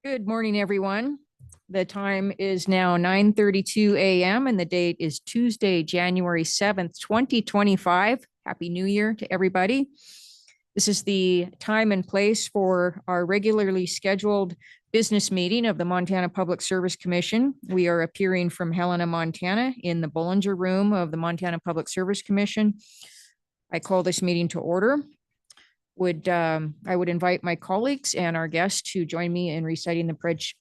Good morning, everyone. The time is now 9:32 a.m. and the date is Tuesday, January 7th, 2025. Happy New Year to everybody. This is the time and place for our regularly scheduled business meeting of the Montana Public Service Commission. We are appearing from Helena, Montana in the Bollinger Room of the Montana Public Service Commission. I call this meeting to order. I would invite my colleagues and our guests to join me in reciting the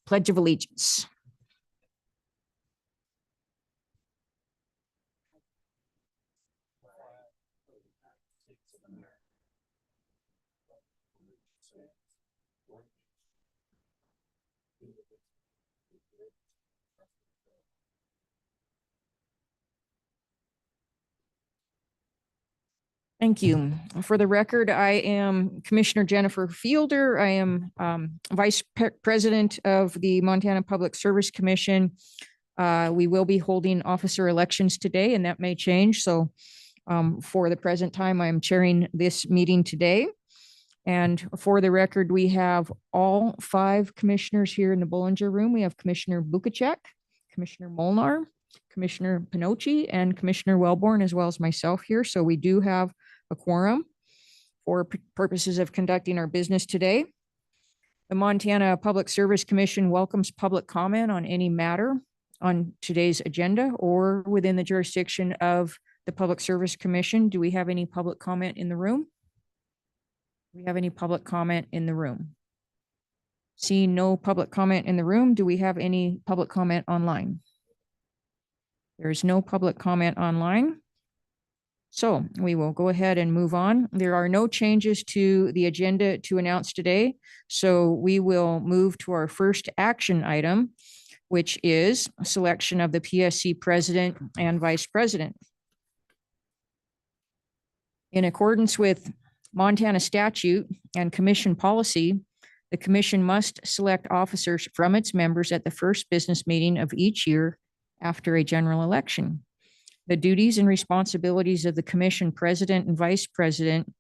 Pledge of Allegiance. Thank you. For the record, I am Commissioner Jennifer Fielder. I am Vice President of the Montana Public Service Commission. We will be holding officer elections today, and that may change. So for the present time, I'm chairing this meeting today. And for the record, we have all 5 commissioners here in the Bollinger Room. We have Commissioner Bukacek, Commissioner Molnar, Commissioner Pinocci, and Commissioner Wellborn, as well as myself here. So we do have a quorum for purposes of conducting our business today. The Montana Public Service Commission welcomes public comment on any matter on today's agenda or within the jurisdiction of the Public Service Commission. Do we have any public comment in the room? Do we have any public comment in the room? Seeing no public comment in the room, do we have any public comment online? There is no public comment online. So we will go ahead and move on. There are no changes to the agenda to announce today. So we will move to our first action item, which is selection of the PSC president and vice president. In accordance with Montana statute and commission policy, the commission must select officers from its members at the first business meeting of each year after a general election. The duties and responsibilities of the commission president and vice president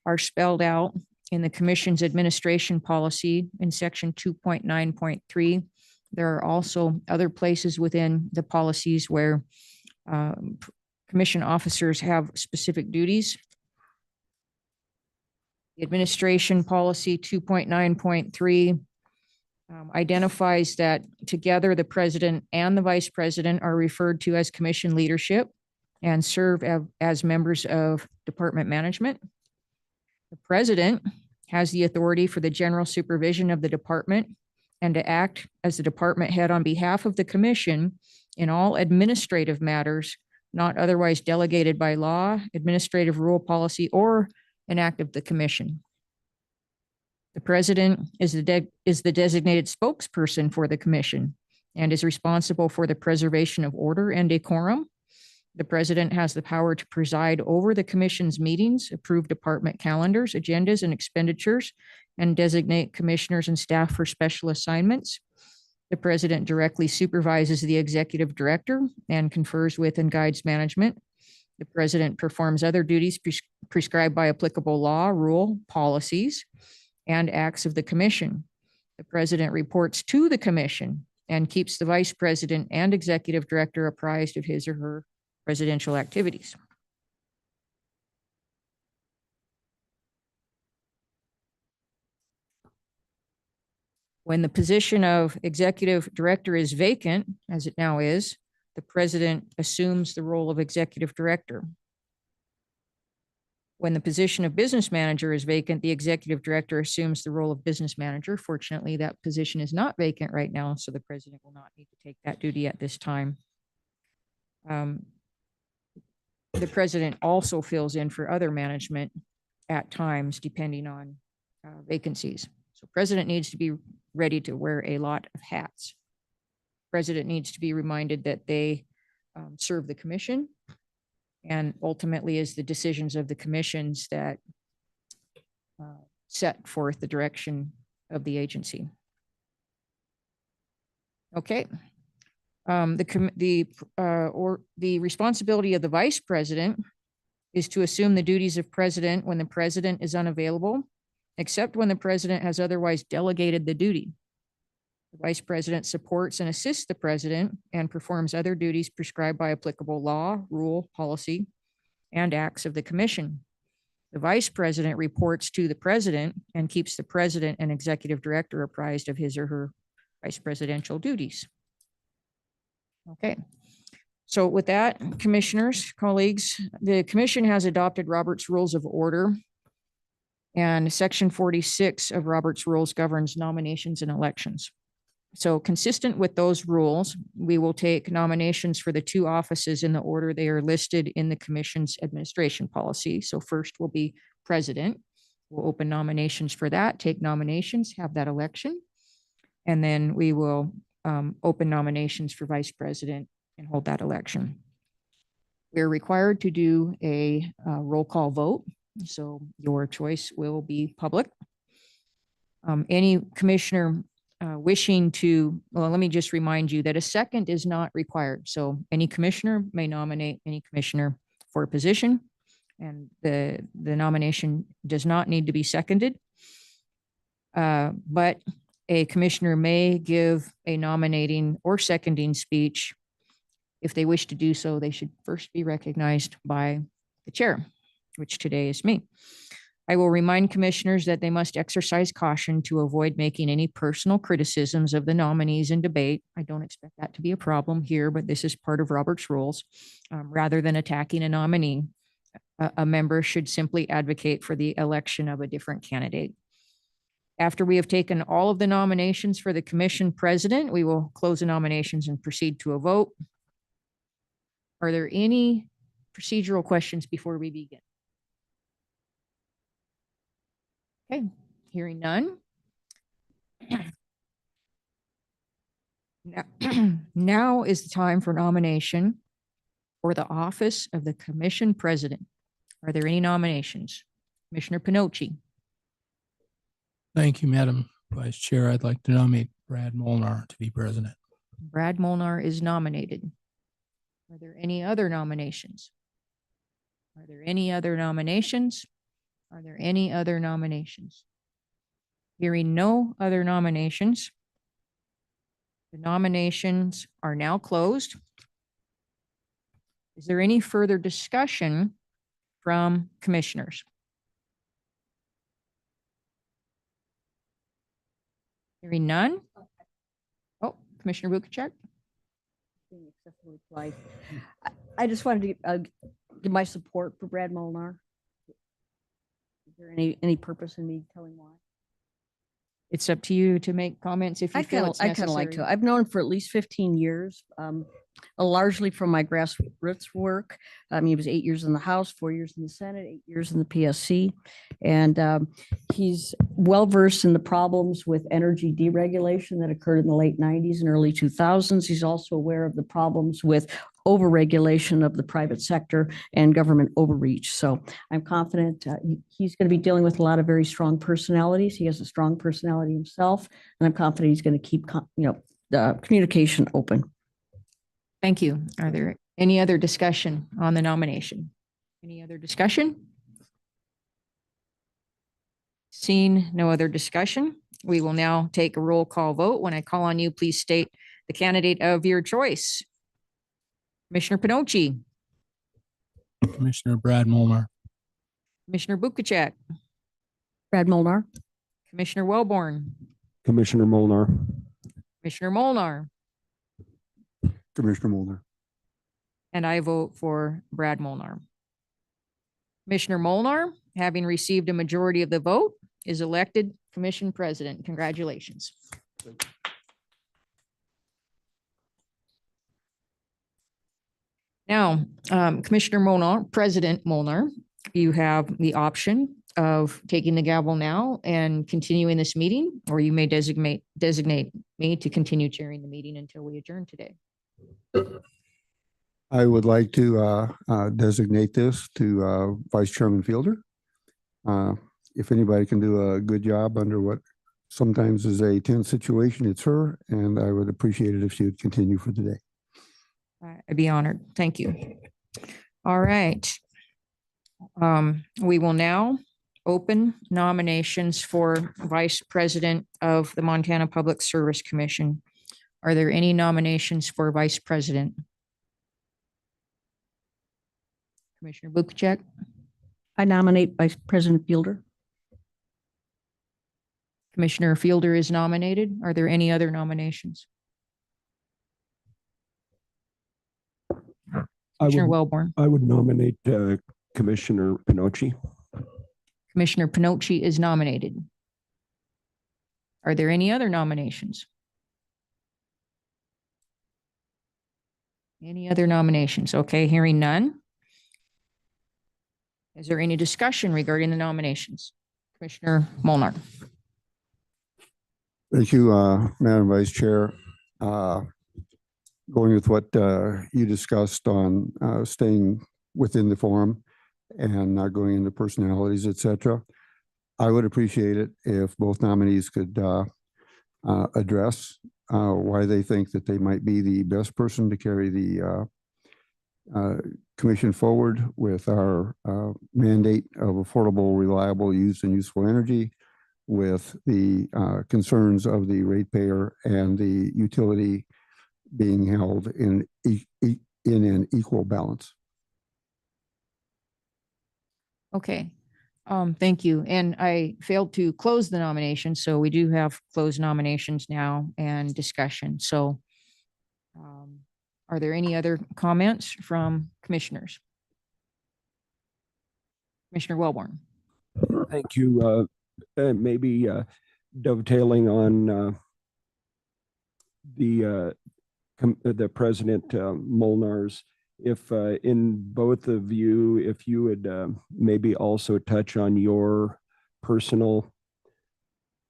are spelled out in the commission's administration policy in section 2.9.3. There are also other places within the policies where commission officers have specific duties. The administration policy 2.9.3 identifies that together the president and the vice president are referred to as commission leadership and serve as members of department management. The president has the authority for the general supervision of the department and to act as the department head on behalf of the commission in all administrative matters not otherwise delegated by law, administrative rule, policy, or an act of the commission. The president is the designated spokesperson for the commission and is responsible for the preservation of order and decorum. The president has the power to preside over the commission's meetings, approve department calendars, agendas, and expenditures, and designate commissioners and staff for special assignments. The president directly supervises the executive director and confers with and guides management. The president performs other duties prescribed by applicable law, rule, policies, and acts of the commission. The president reports to the commission and keeps the vice president and executive director apprised of his or her presidential activities. When the position of executive director is vacant, as it now is, the president assumes the role of executive director. When the position of business manager is vacant, the executive director assumes the role of business manager. Fortunately, that position is not vacant right now, so the president will not need to take that duty at this time. The president also fills in for other management at times, depending on vacancies. So president needs to be ready to wear a lot of hats. President needs to be reminded that they serve the commission, and ultimately is the decisions of the commissions that set forth the direction of the agency. Okay. The responsibility of the vice president is to assume the duties of president when the president is unavailable, except when the president has otherwise delegated the duty. The vice president supports and assists the president and performs other duties prescribed by applicable law, rule, policy, and acts of the commission. The vice president reports to the president and keeps the president and executive director apprised of his or her vice presidential duties. Okay. So with that, commissioners, colleagues, the commission has adopted Robert's Rules of Order, and Section 46 of Robert's Rules governs nominations and elections. So consistent with those rules, we will take nominations for the two offices in the order they are listed in the commission's administration policy. So first will be president. We'll open nominations for that, take nominations, have that election. And then we will open nominations for vice president and hold that election. We're required to do a roll call vote. So your choice will be public. Any commissioner wishing to, well, let me just remind you that a second is not required. So any commissioner may nominate any commissioner for a position, and the nomination does not need to be seconded. But a commissioner may give a nominating or seconding speech. If they wish to do so, they should first be recognized by the chair, which today is me. I will remind commissioners that they must exercise caution to avoid making any personal criticisms of the nominees in debate. I don't expect that to be a problem here, but this is part of Robert's rules. Rather than attacking a nominee, a member should simply advocate for the election of a different candidate. After we have taken all of the nominations for the commission president, we will close the nominations and proceed to a vote. Are there any procedural questions before we begin? Okay, hearing none. Now is the time for nomination for the office of the commission president. Are there any nominations? Commissioner Pinocci. Thank you, Madam Vice Chair. I'd like to nominate Brad Molnar to be president. Brad Molnar is nominated. Are there any other nominations? Are there any other nominations? Are there any other nominations? Hearing no other nominations, the nominations are now closed. Is there any further discussion from commissioners? Hearing none. Oh, Commissioner Bukacek. I just wanted to give my support for Brad Molnar. Is there any purpose in me telling why? It's up to you to make comments if you feel it's necessary. I kind of like to. I've known him for at least 15 years, largely from my grassroots work. He was 8 years in the House, 4 years in the Senate, 8 years in the PSC. And he's well-versed in the problems with energy deregulation that occurred in the late 90s and early 2000s. He's also aware of the problems with overregulation of the private sector and government overreach. So I'm confident he's going to be dealing with a lot of very strong personalities. He has a strong personality himself, and I'm confident he's going to keep the communication open. Thank you. Are there any other discussion on the nomination? Any other discussion? Seeing no other discussion, we will now take a roll call vote. When I call on you, please state the candidate of your choice. Commissioner Pinocci. Commissioner Brad Molnar. Commissioner Bukacek. Brad Molnar. Commissioner Wellborn. Commissioner Molnar. Commissioner Molnar. Commissioner Molnar. And I vote for Brad Molnar. Commissioner Molnar, having received a majority of the vote, is elected commission president. Congratulations. Now, Commissioner Molnar, President Molnar, you have the option of taking the gavel now and continuing this meeting, or you may designate me to continue chairing the meeting until we adjourn today. I would like to designate this to Vice Chairman Fielder. If anybody can do a good job under what sometimes is a tense situation, it's her, and I would appreciate it if she would continue for the day. I'd be honored. Thank you. All right. We will now open nominations for Vice President of the Montana Public Service Commission. Are there any nominations for Vice President? Commissioner Bukacek. I nominate Vice President Fielder. Commissioner Fielder is nominated. Are there any other nominations? Commissioner Wellborn. I would nominate Commissioner Pinocci. Commissioner Pinocci is nominated. Are there any other nominations? Any other nominations? Okay, hearing none. Is there any discussion regarding the nominations? Commissioner Molnar. Thank you, Madam Vice Chair. Going with what you discussed on staying within the forum and not going into personalities, et cetera, I would appreciate it if both nominees could address why they think that they might be the best person to carry the commission forward with our mandate of affordable, reliable, used and useful energy, with the concerns of the ratepayer and the utility being held in an equal balance. Okay, thank you. And I failed to close the nomination, so we do have closed nominations now and discussion. So are there any other comments from commissioners? Commissioner Wellborn. Thank you. Maybe dovetailing on the President Molnar's, if in both of you, if you would maybe also touch on your personal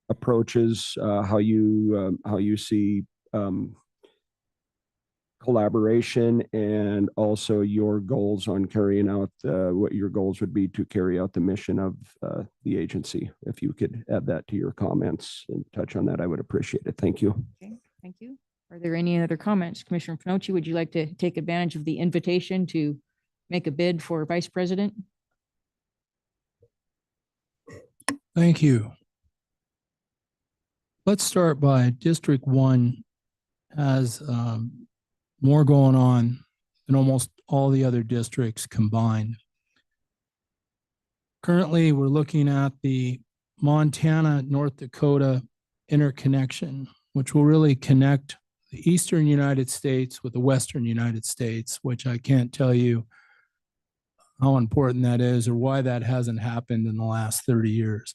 approaches, how you see collaboration, and also your goals on carrying out what your goals would be to carry out the mission of the agency. If you could add that to your comments and touch on that, I would appreciate it. Thank you. Okay, thank you. Are there any other comments? Commissioner Panoche, would you like to take advantage of the invitation to make a bid for vice president? Thank you. Let's start by District 1 has more going on than almost all the other districts combined. Currently, we're looking at the Montana-North Dakota interconnection, which will really connect the eastern United States with the western United States, which I can't tell you how important that is or why that hasn't happened in the last 30 years.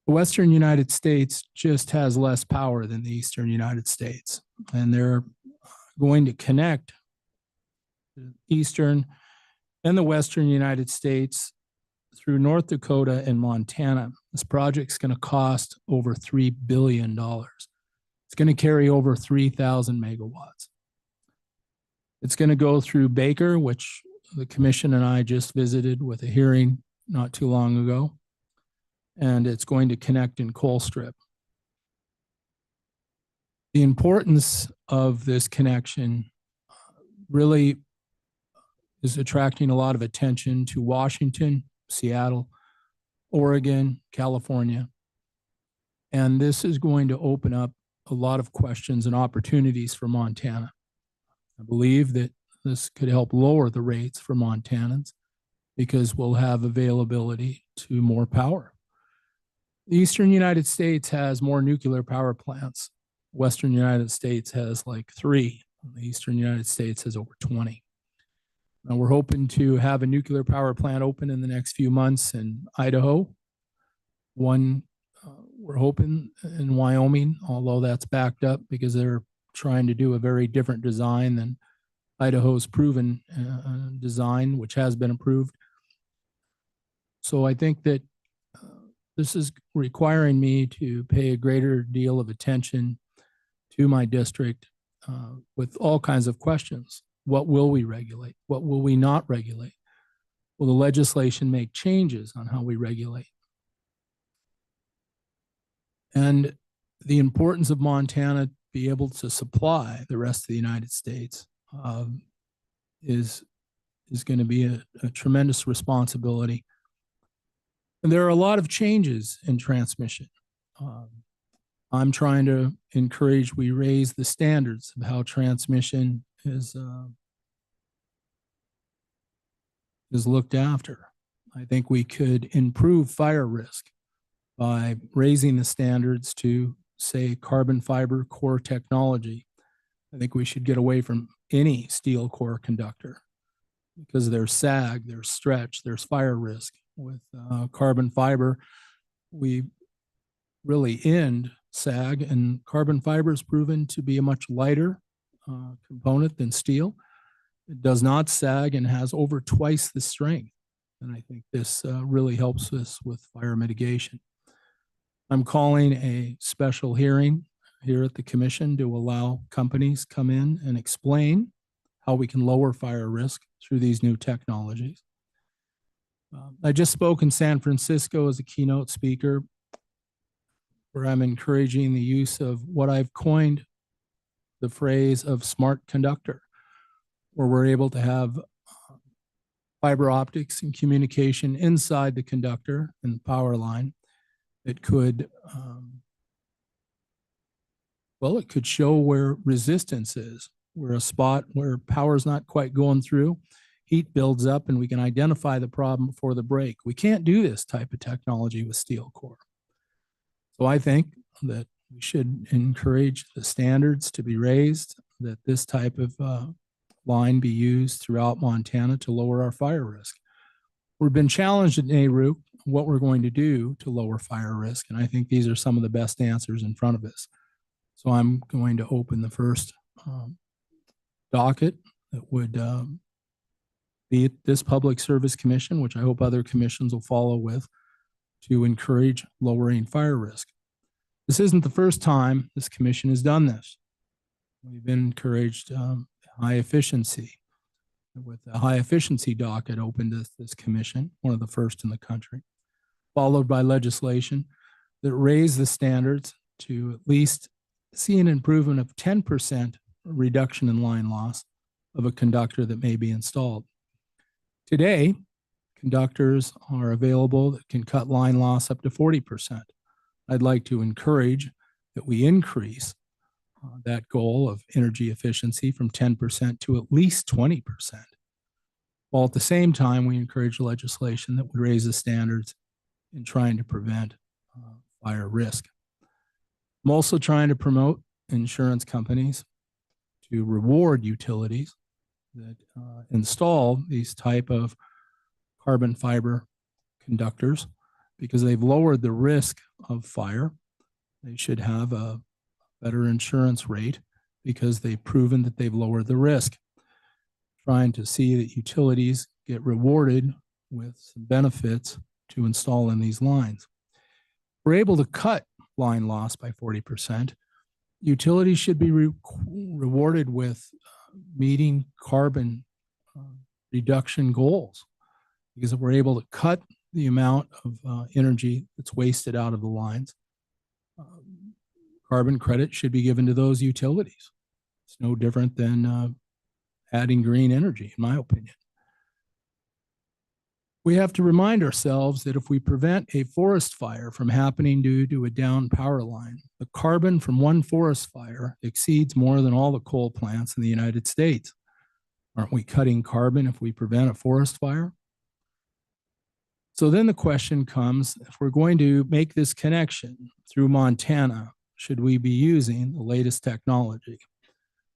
The western United States just has less power than the eastern United States, and they're going to connect the eastern and the western United States through North Dakota and Montana. This project's going to cost over $3 billion. It's going to carry over 3,000 megawatts. It's going to go through Baker, which the commission and I just visited with a hearing not too long ago, and it's going to connect in Colstrip. The importance of this connection really is attracting a lot of attention to Washington, Seattle, Oregon, California. And this is going to open up a lot of questions and opportunities for Montana. I believe that this could help lower the rates for Montanans because we'll have availability to more power. The eastern United States has more nuclear power plants. Western United States has like 3. The eastern United States has over 20. Now we're hoping to have a nuclear power plant open in the next few months in Idaho. One we're hoping in Wyoming, although that's backed up because they're trying to do a very different design than Idaho's proven design, which has been approved. So I think that this is requiring me to pay a greater deal of attention to my district with all kinds of questions. What will we regulate? What will we not regulate? Will the legislation make changes on how we regulate? And the importance of Montana be able to supply the rest of the United States is going to be a tremendous responsibility. And there are a lot of changes in transmission. I'm trying to encourage we raise the standards of how transmission is looked after. I think we could improve fire risk by raising the standards to, say, carbon fiber core technology. I think we should get away from any steel core conductor because there's sag, there's stretch, there's fire risk. With carbon fiber, we really end sag, and carbon fiber is proven to be a much lighter component than steel. It does not sag and has over twice the strength. And I think this really helps us with fire mitigation. I'm calling a special hearing here at the commission to allow companies come in and explain how we can lower fire risk through these new technologies. I just spoke in San Francisco as a keynote speaker where I'm encouraging the use of what I've coined the phrase of smart conductor, where we're able to have fiber optics and communication inside the conductor and the power line. It could, it could show where resistance is, where a spot where power is not quite going through, heat builds up, and we can identify the problem before the break. We can't do this type of technology with steel core. So I think that we should encourage the standards to be raised, that this type of line be used throughout Montana to lower our fire risk. We've been challenged at NARUC what we're going to do to lower fire risk. And I think these are some of the best answers in front of us. So I'm going to open the first docket that would be at this Public Service Commission, which I hope other commissions will follow with, to encourage lowering fire risk. This isn't the first time this commission has done this. We've encouraged high efficiency, with a high efficiency docket opened to this commission, one of the first in the country, followed by legislation that raised the standards to at least see an improvement of 10% reduction in line loss of a conductor that may be installed. Today, conductors are available that can cut line loss up to 40%. I'd like to encourage that we increase that goal of energy efficiency from 10% to at least 20%. While at the same time, we encourage legislation that would raise the standards in trying to prevent fire risk. I'm also trying to promote insurance companies to reward utilities that install these type of carbon fiber conductors because they've lowered the risk of fire. They should have a better insurance rate because they've proven that they've lowered the risk. Trying to see that utilities get rewarded with some benefits to install in these lines. We're able to cut line loss by 40%. Utilities should be rewarded with meeting carbon reduction goals, because if we're able to cut the amount of energy that's wasted out of the lines, carbon credit should be given to those utilities. It's no different than adding green energy, in my opinion. We have to remind ourselves that if we prevent a forest fire from happening due to a downed power line, the carbon from one forest fire exceeds more than all the coal plants in the United States. Aren't we cutting carbon if we prevent a forest fire? So then the question comes, if we're going to make this connection through Montana, should we be using the latest technology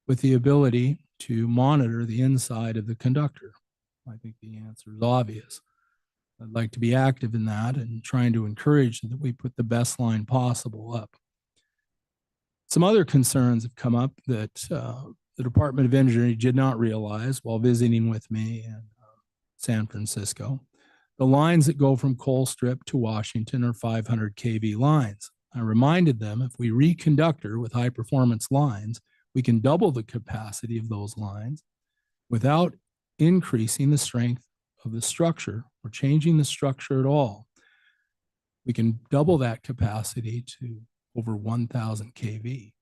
with the ability to monitor the inside of the conductor? I think the answer is obvious. I'd like to be active in that and trying to encourage that we put the best line possible up. Some other concerns have come up that the Department of Energy did not realize while visiting with me in San Francisco. The lines that go from Colstrip to Washington are 500 kV lines. I reminded them if we reconductor with high performance lines, we can double the capacity of those lines without increasing the strength of the structure or changing the structure at all. We can double that capacity to over 1,000 kV.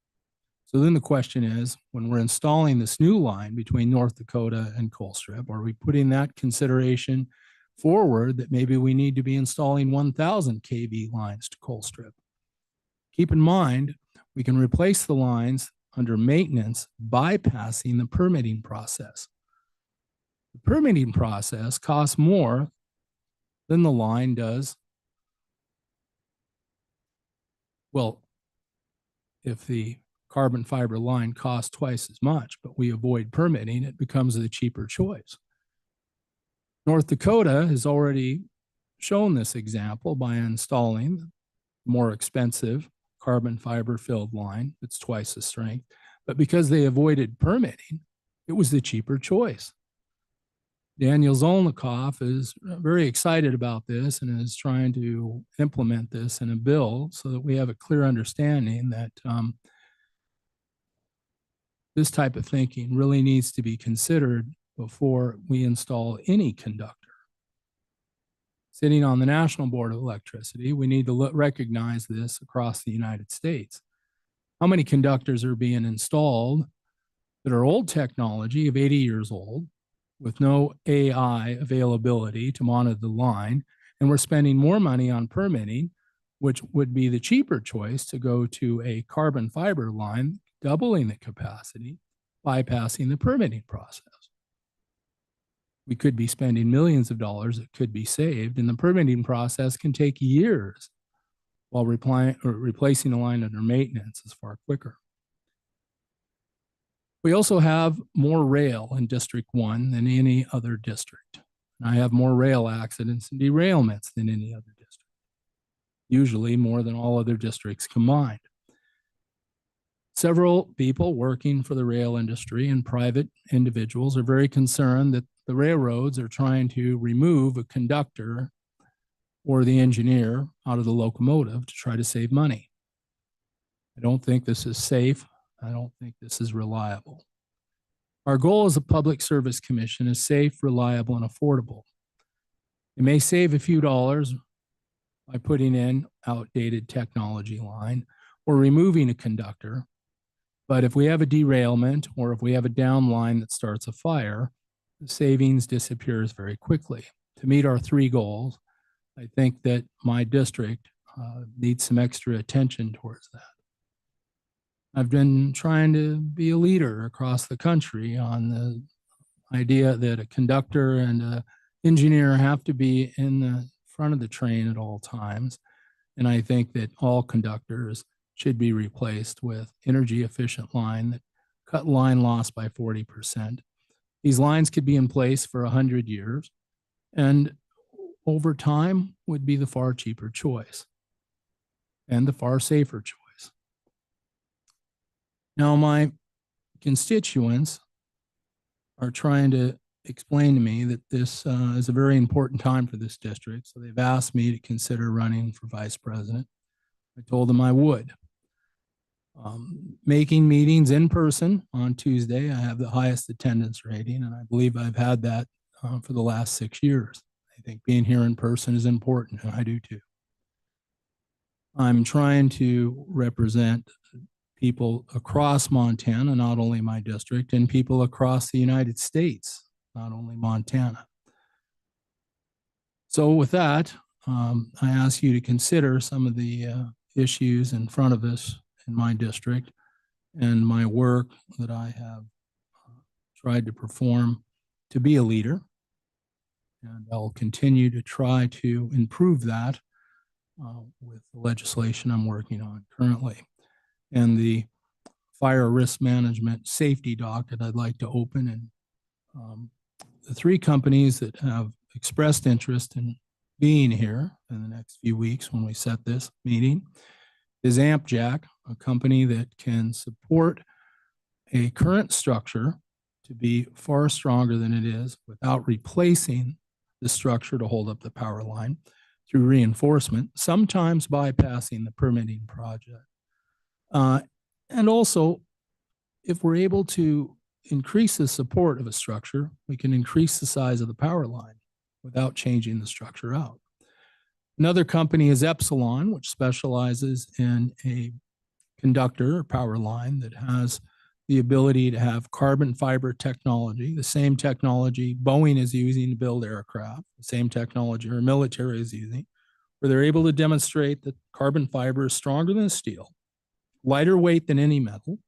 So then the question is, when we're installing this new line between North Dakota and Colstrip, are we putting that consideration forward that maybe we need to be installing 1,000 kV lines to Colstrip? Keep in mind, we can replace the lines under maintenance, bypassing the permitting process. The permitting process costs more than the line does. Well, if the carbon fiber line costs twice as much, but we avoid permitting, it becomes the cheaper choice. North Dakota has already shown this example by installing more expensive carbon fiber filled line that's twice the strength, but because they avoided permitting, it was the cheaper choice. Daniel Zolnikoff is very excited about this and is trying to implement this in a bill so that we have a clear understanding that this type of thinking really needs to be considered before we install any conductor. Sitting on the National Board of Electricity, we need to recognize this across the United States. How many conductors are being installed that are old technology of 80 years old with no AI availability to monitor the line, and we're spending more money on permitting, which would be the cheaper choice to go to a carbon fiber line, doubling the capacity, bypassing the permitting process. We could be spending millions of dollars that could be saved, and the permitting process can take years, while replacing the line under maintenance is far quicker. We also have more rail in District 1 than any other district. And I have more rail accidents and derailments than any other district. usually more than all other districts combined. Several people working for the rail industry and private individuals are very concerned that the railroads are trying to remove a conductor or the engineer out of the locomotive to try to save money. I don't think this is safe. I don't think this is reliable. Our goal as a public service commission is safe, reliable, and affordable. It may save a few dollars by putting in outdated technology line or removing a conductor. But if we have a derailment or if we have a down line that starts a fire, the savings disappears very quickly. To meet our three goals, I think that my district needs some extra attention towards that. I've been trying to be a leader across the country on the idea that a conductor and an engineer have to be in the front of the train at all times. And I think that all conductors should be replaced with energy efficient line that cut line loss by 40%. These lines could be in place for 100 years and over time would be the far cheaper choice and the far safer choice. Now, my constituents are trying to explain to me that this is a very important time for this district. So they've asked me to consider running for vice president. I told them I would. Making meetings in person on Tuesday, I have the highest attendance rating, and I believe I've had that for the last 6 years. I think being here in person is important, and I do too. I'm trying to represent people across Montana, not only my district, and people across the United States, not only Montana. So with that, I ask you to consider some of the issues in front of us in my district and my work that I have tried to perform to be a leader. And I'll continue to try to improve that with the legislation I'm working on currently. And the fire risk management safety dock that I'd like to open. And the three companies that have expressed interest in being here in the next few weeks when we set this meeting is AmpJack, a company that can support a current structure to be far stronger than it is without replacing the structure to hold up the power line through reinforcement, sometimes bypassing the permitting project. And also, if we're able to increase the support of a structure, we can increase the size of the power line without changing the structure out. Another company is Epsilon, which specializes in a conductor or power line that has the ability to have carbon fiber technology, the same technology Boeing is using to build aircraft, the same technology our military is using, where they're able to demonstrate that carbon fiber is stronger than steel, lighter weight than any metal,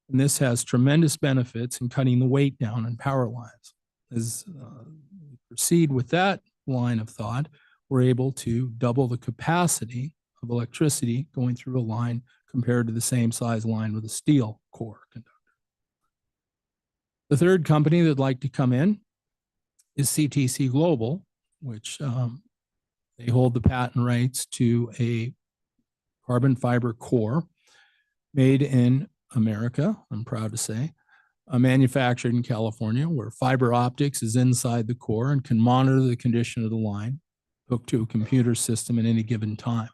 and this has tremendous benefits in cutting the weight down in power lines. As we proceed with that line of thought, we're able to double the capacity of electricity going through a line compared to the same size line with a steel core conductor. The third company that'd like to come in is CTC Global, which they hold the patent rights to a carbon fiber core made in America, I'm proud to say, manufactured in California, where fiber optics is inside the core and can monitor the condition of the line hooked to a computer system at any given time.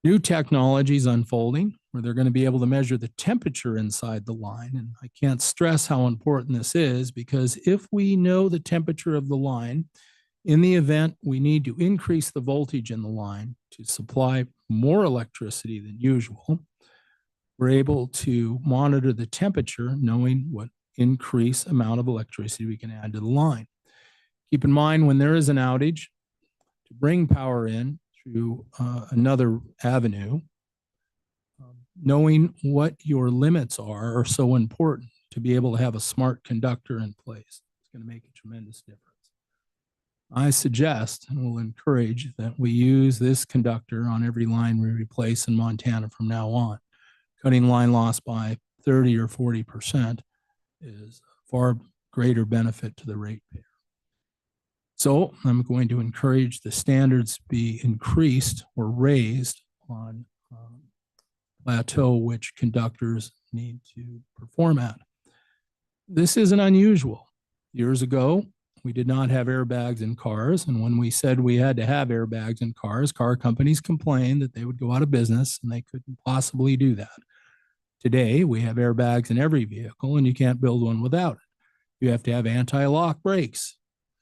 New technologies unfolding where they're going to be able to measure the temperature inside the line. And I can't stress how important this is, because if we know the temperature of the line, in the event we need to increase the voltage in the line to supply more electricity than usual, we're able to monitor the temperature, knowing what increased amount of electricity we can add to the line. Keep in mind, when there is an outage, to bring power in through another avenue, knowing what your limits are so important to be able to have a smart conductor in place. It's going to make a tremendous difference. I suggest and will encourage that we use this conductor on every line we replace in Montana from now on. Cutting line loss by 30 or 40% is a far greater benefit to the ratepayer. So I'm going to encourage the standards be increased or raised on plateau which conductors need to perform at. This isn't unusual. Years ago, we did not have airbags in cars. And when we said we had to have airbags in cars, car companies complained that they would go out of business and they couldn't possibly do that. Today, we have airbags in every vehicle and you can't build one without it. You have to have anti-lock brakes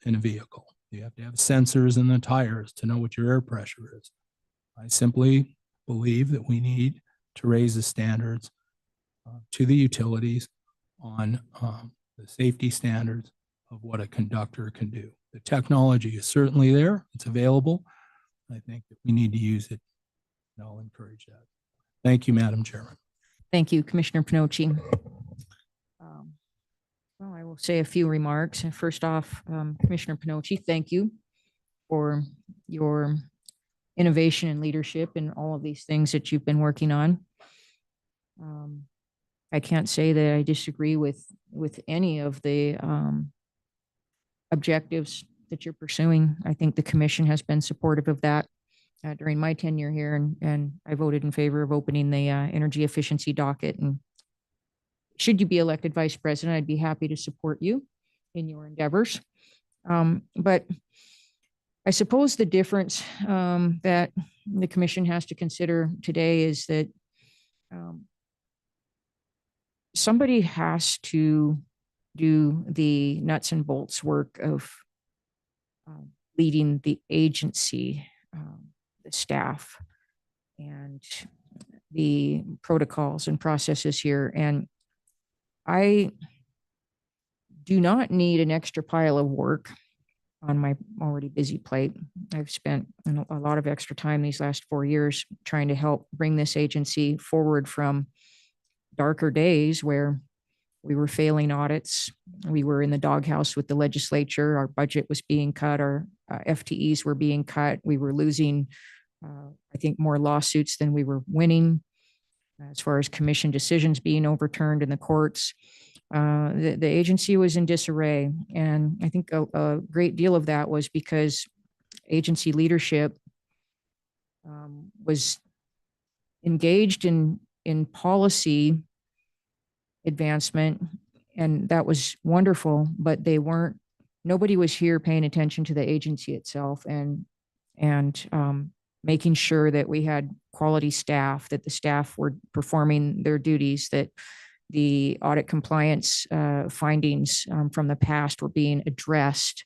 in a vehicle. You have to have sensors in the tires to know what your air pressure is. I simply believe that we need to raise the standards to the utilities on the safety standards of what a conductor can do. The technology is certainly there. It's available. I think that we need to use it. And I'll encourage that. Thank you, Madam Chairman. Thank you, Commissioner Pinochi. Well, I will say a few remarks. First off, Commissioner Pinochi, thank you for your innovation and leadership in all of these things that you've been working on. I can't say that I disagree with any of the objectives that you're pursuing. I think the commission has been supportive of that during my tenure here, and I voted in favor of opening the energy efficiency docket. And should you be elected vice president, I'd be happy to support you in your endeavors. But I suppose the difference that the commission has to consider today is that somebody has to do the nuts and bolts work of leading the agency, the staff, and the protocols and processes here. And I do not need an extra pile of work on my already busy plate. I've spent a lot of extra time these last 4 years trying to help bring this agency forward from darker days where we were failing audits. We were in the doghouse with the legislature. Our budget was being cut. Our FTEs were being cut. We were losing, I think, more lawsuits than we were winning as far as commission decisions being overturned in the courts. The agency was in disarray. And I think a great deal of that was because agency leadership was engaged in policy advancement, and that was wonderful, but nobody was here paying attention to the agency itself and making sure that we had quality staff, that the staff were performing their duties, that the audit compliance findings from the past were being addressed.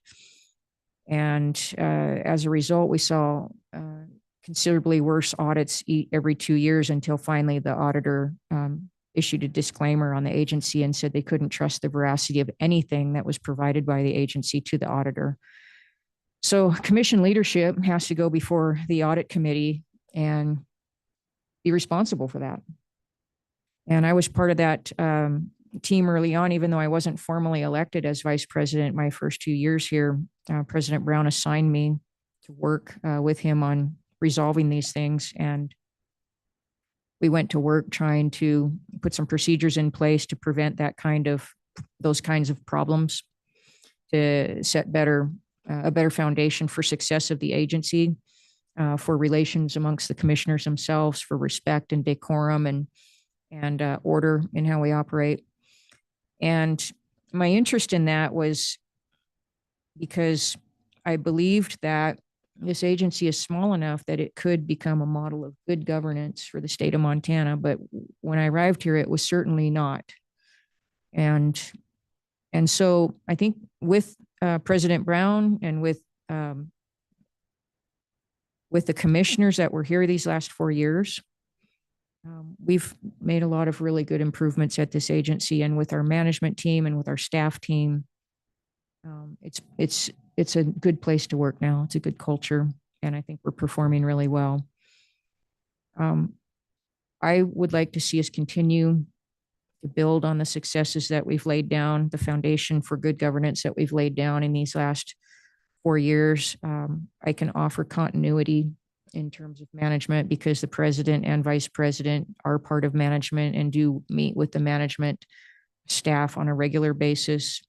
And as a result, we saw considerably worse audits every 2 years until finally the auditor issued a disclaimer on the agency and said they couldn't trust the veracity of anything that was provided by the agency to the auditor. So commission leadership has to go before the audit committee and be responsible for that. And I was part of that team early on, even though I wasn't formally elected as vice president my first 2 years here. President Brown assigned me to work with him on resolving these things. And we went to work trying to put some procedures in place to prevent those kinds of problems, to set a better foundation for success of the agency, for relations amongst the commissioners themselves, for respect and decorum and order in how we operate. And my interest in that was because I believed that this agency is small enough that it could become a model of good governance for the state of Montana. But when I arrived here, it was certainly not. And so I think with President Brown and with the commissioners that were here these last 4 years, we've made a lot of really good improvements at this agency, and with our management team and with our staff team. It's a good place to work now. It's a good culture, and I think we're performing really well. I would like to see us continue to build on the successes that we've laid down, the foundation for good governance that we've laid down in these last 4 years. I can offer continuity in terms of management because the president and vice president are part of management and do meet with the management staff on a regular basis.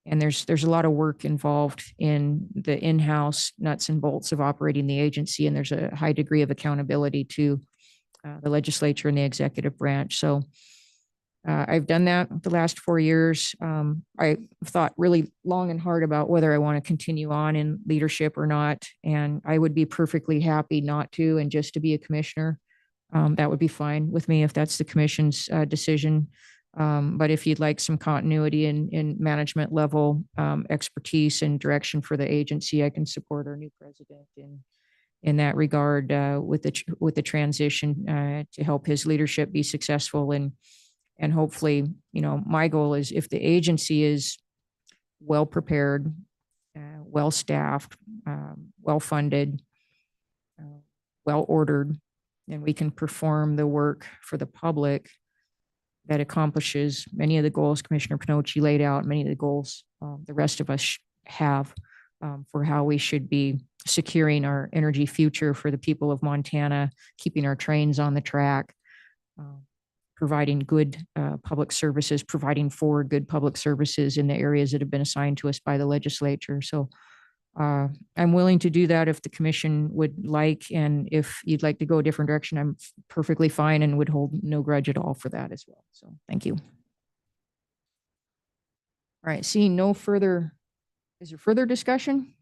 And there's a lot of work involved in the in-house nuts and bolts of operating the agency, and there's a high degree of accountability to the legislature and the executive branch. So I've done that the last 4 years. I thought really long and hard about whether I want to continue on in leadership or not, and I would be perfectly happy not to and just to be a commissioner. That would be fine with me if that's the commission's decision. But if you'd like some continuity in management level expertise and direction for the agency, I can support our new president in that regard with the transition to help his leadership be successful. And hopefully, my goal is if the agency is well prepared, well staffed, well funded, well ordered, and we can perform the work for the public that accomplishes many of the goals Commissioner Pinocci laid out, many of the goals the rest of us have for how we should be securing our energy future for the people of Montana, keeping our trains on the track, providing good public services, providing for good public services in the areas that have been assigned to us by the legislature. So I'm willing to do that if the commission would like, and if you'd like to go a different direction, I'm perfectly fine and would hold no grudge at all for that as well. So thank you. All right, seeing no further, is there further discussion?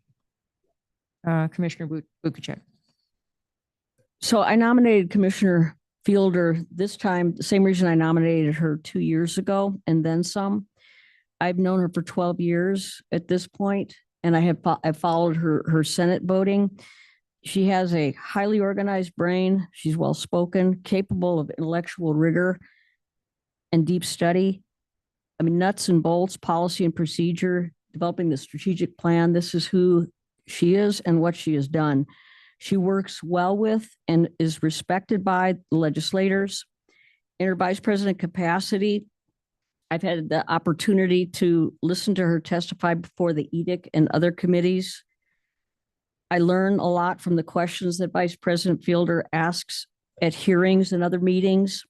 Commissioner Bukacek. So I nominated Commissioner Fielder this time, the same reason I nominated her 2 years ago and then some. I've known her for 12 years at this point, and I've followed her Senate voting. She has a highly organized brain. She's well-spoken, capable of intellectual rigor and deep study. I mean, nuts and bolts, policy and procedure, developing the strategic plan. This is who she is and what she has done. She works well with and is respected by the legislators. In her vice president capacity, I've had the opportunity to listen to her testify before the edict and other committees. I learn a lot from the questions that Vice President Fielder asks at hearings and other meetings.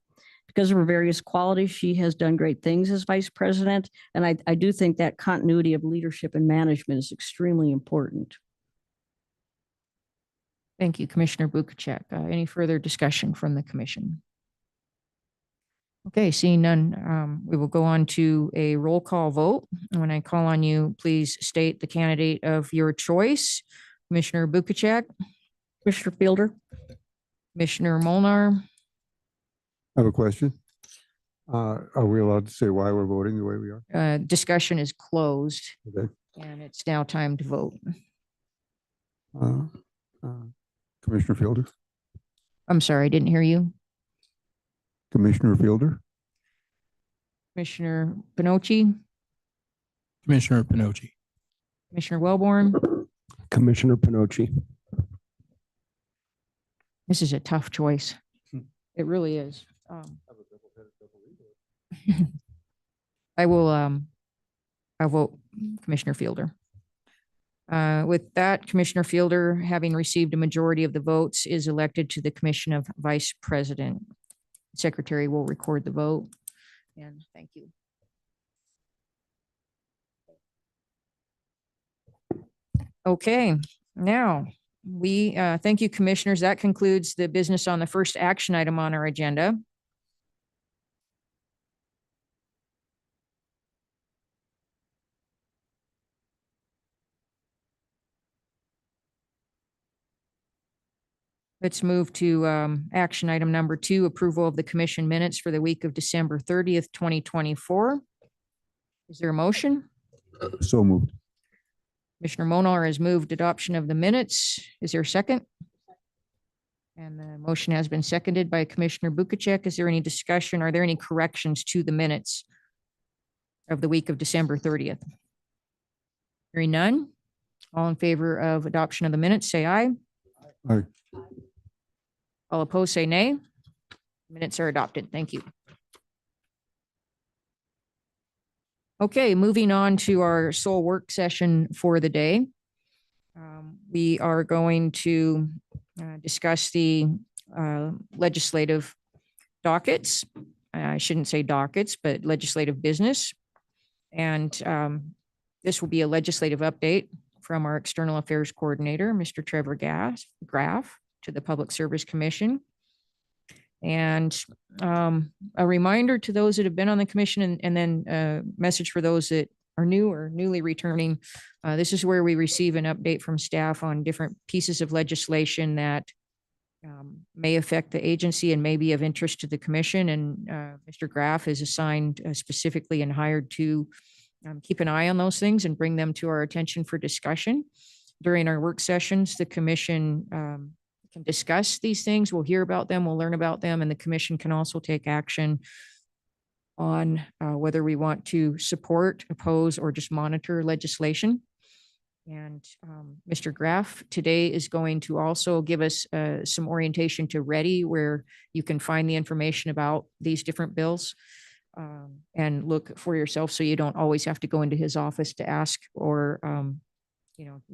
Because of her various qualities, she has done great things as vice president. And I do think that continuity of leadership and management is extremely important. Thank you, Commissioner Bukacek. Any further discussion from the commission? Okay, seeing none, we will go on to a roll call vote. When I call on you, please state the candidate of your choice. Commissioner Bukacek, Commissioner Fielder. Commissioner Molnar, I have a question. Are we allowed to say why we're voting the way we are? discussion is closed Okay. and it's now time to vote. Commissioner Fielder? I'm sorry, I didn't hear you. Commissioner Fielder? Commissioner Pinocci, Commissioner Pinocci. Commissioner Wellborn. Commissioner Pinocci. This is a tough choice. It really is. I'll vote Commissioner Fielder. With that, Commissioner Fielder, having received a majority of the votes, is elected to the commission of vice president. Secretary will record the vote. And thank you. Okay, now we thank you, commissioners. That concludes the business on the first action item on our agenda. Let's move to action item number 2, approval of the commission minutes for the week of December 30th, 2024. Is there a motion? So moved. Commissioner Monar has moved adoption of the minutes. Is there a second? And the motion has been seconded by Commissioner Bukacek. Is there any discussion? Are there any corrections to the minutes of the week of December 30th? Hearing none. All in favor of adoption of the minutes, say aye. Aye. All opposed, say nay. Minutes are adopted. Thank you. Okay, moving on to our sole work session for the day. We are going to discuss the legislative dockets. I shouldn't say dockets, but legislative business. And This will be a legislative update from our External Affairs Coordinator, Mr. Trevor Graff, to the Public Service Commission. And a reminder to those that have been on the commission, and then a message for those that are new or newly returning. This is where we receive an update from staff on different pieces of legislation that may affect the agency and may be of interest to the commission. And Mr. Graff is assigned specifically and hired to keep an eye on those things and bring them to our attention for discussion. During our work sessions, the commission can discuss these things. We'll hear about them, we'll learn about them, and the commission can also take action on whether we want to support, oppose, or just monitor legislation. And Mr. Graff today is going to also give us some orientation to Ready, where you can find the information about these different bills and look for yourself, so you don't always have to go into his office to ask or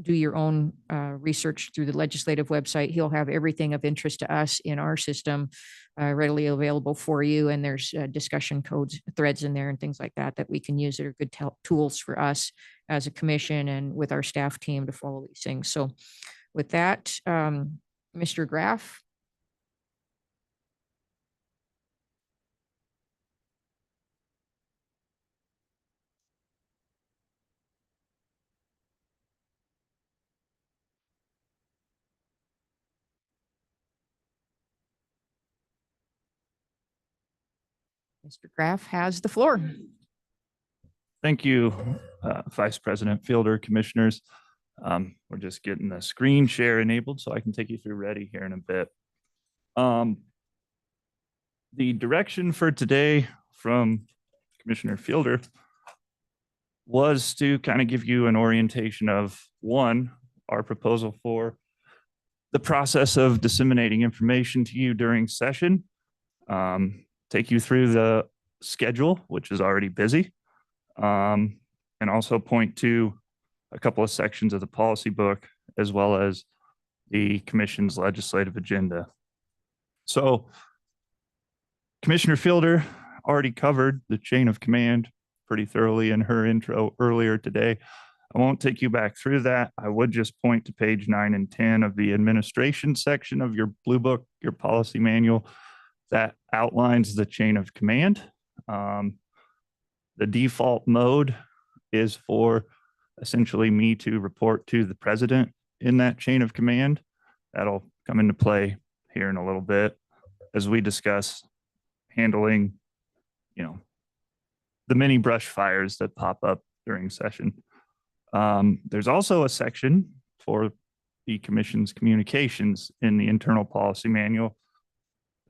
do your own research through the legislative website. He'll have everything of interest to us in our system readily available for you. And there's discussion codes, threads in there and things like that that we can use that are good tools for us as a commission and with our staff team to follow these things. So with that, Mr. Graff. Mr. Graff has the floor. Thank you, Vice President Fielder, Commissioners. We're just getting the screen share enabled so I can take you through Ready here in a bit. The direction for today from Commissioner Fielder was to kind of give you an orientation of, one, our proposal for the process of disseminating information to you during session, take you through the schedule, which is already busy, and also point to a couple of sections of the policy book, as well as the commission's legislative agenda. So Commissioner Fielder already covered the chain of command pretty thoroughly in her intro earlier today. I won't take you back through that. I would just point to page 9 and 10 of the administration section of your blue book, your policy manual, that outlines the chain of command. The default mode is for essentially me to report to the president in that chain of command. That'll come into play here in a little bit as we discuss handling, the many brush fires that pop up during session. There's also a section for the commission's communications in the internal policy manual.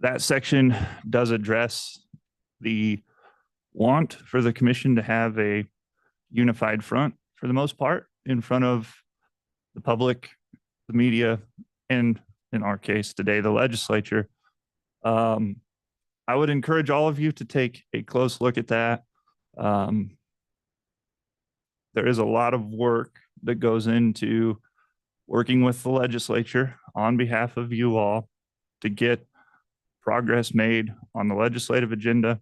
That section does address the want for the commission to have a unified front for the most part in front of the public, the media, and in our case today, the legislature. I would encourage all of you to take a close look at that. There is a lot of work that goes into working with the legislature on behalf of you all to get progress made on the legislative agenda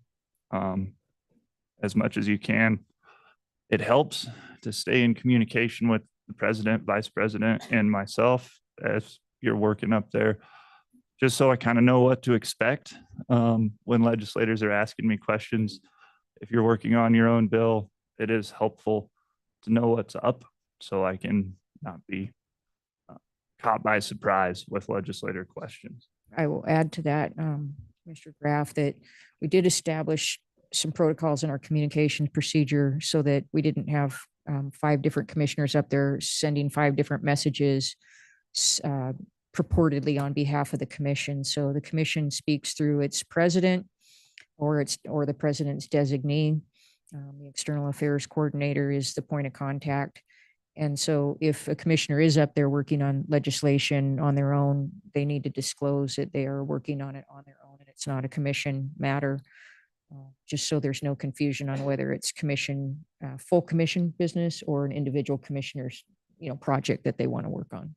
as much as you can. It helps to stay in communication with the president, vice president, and myself as you're working up there, just so I kind of know what to expect when legislators are asking me questions. If you're working on your own bill, it is helpful to know what's up so I can not be caught by surprise with legislator questions. I will add to that, Mr. Graff, that we did establish some protocols in our communication procedure so that we didn't have 5 different commissioners up there sending 5 different messages purportedly on behalf of the commission. So the commission speaks through its president or the president's designee. The external affairs coordinator is the point of contact. And so if a commissioner is up there working on legislation on their own, they need to disclose that they are working on it on their own and it's not a commission matter, just so there's no confusion on whether it's commission, full commission business or an individual commissioner's, project that they want to work on.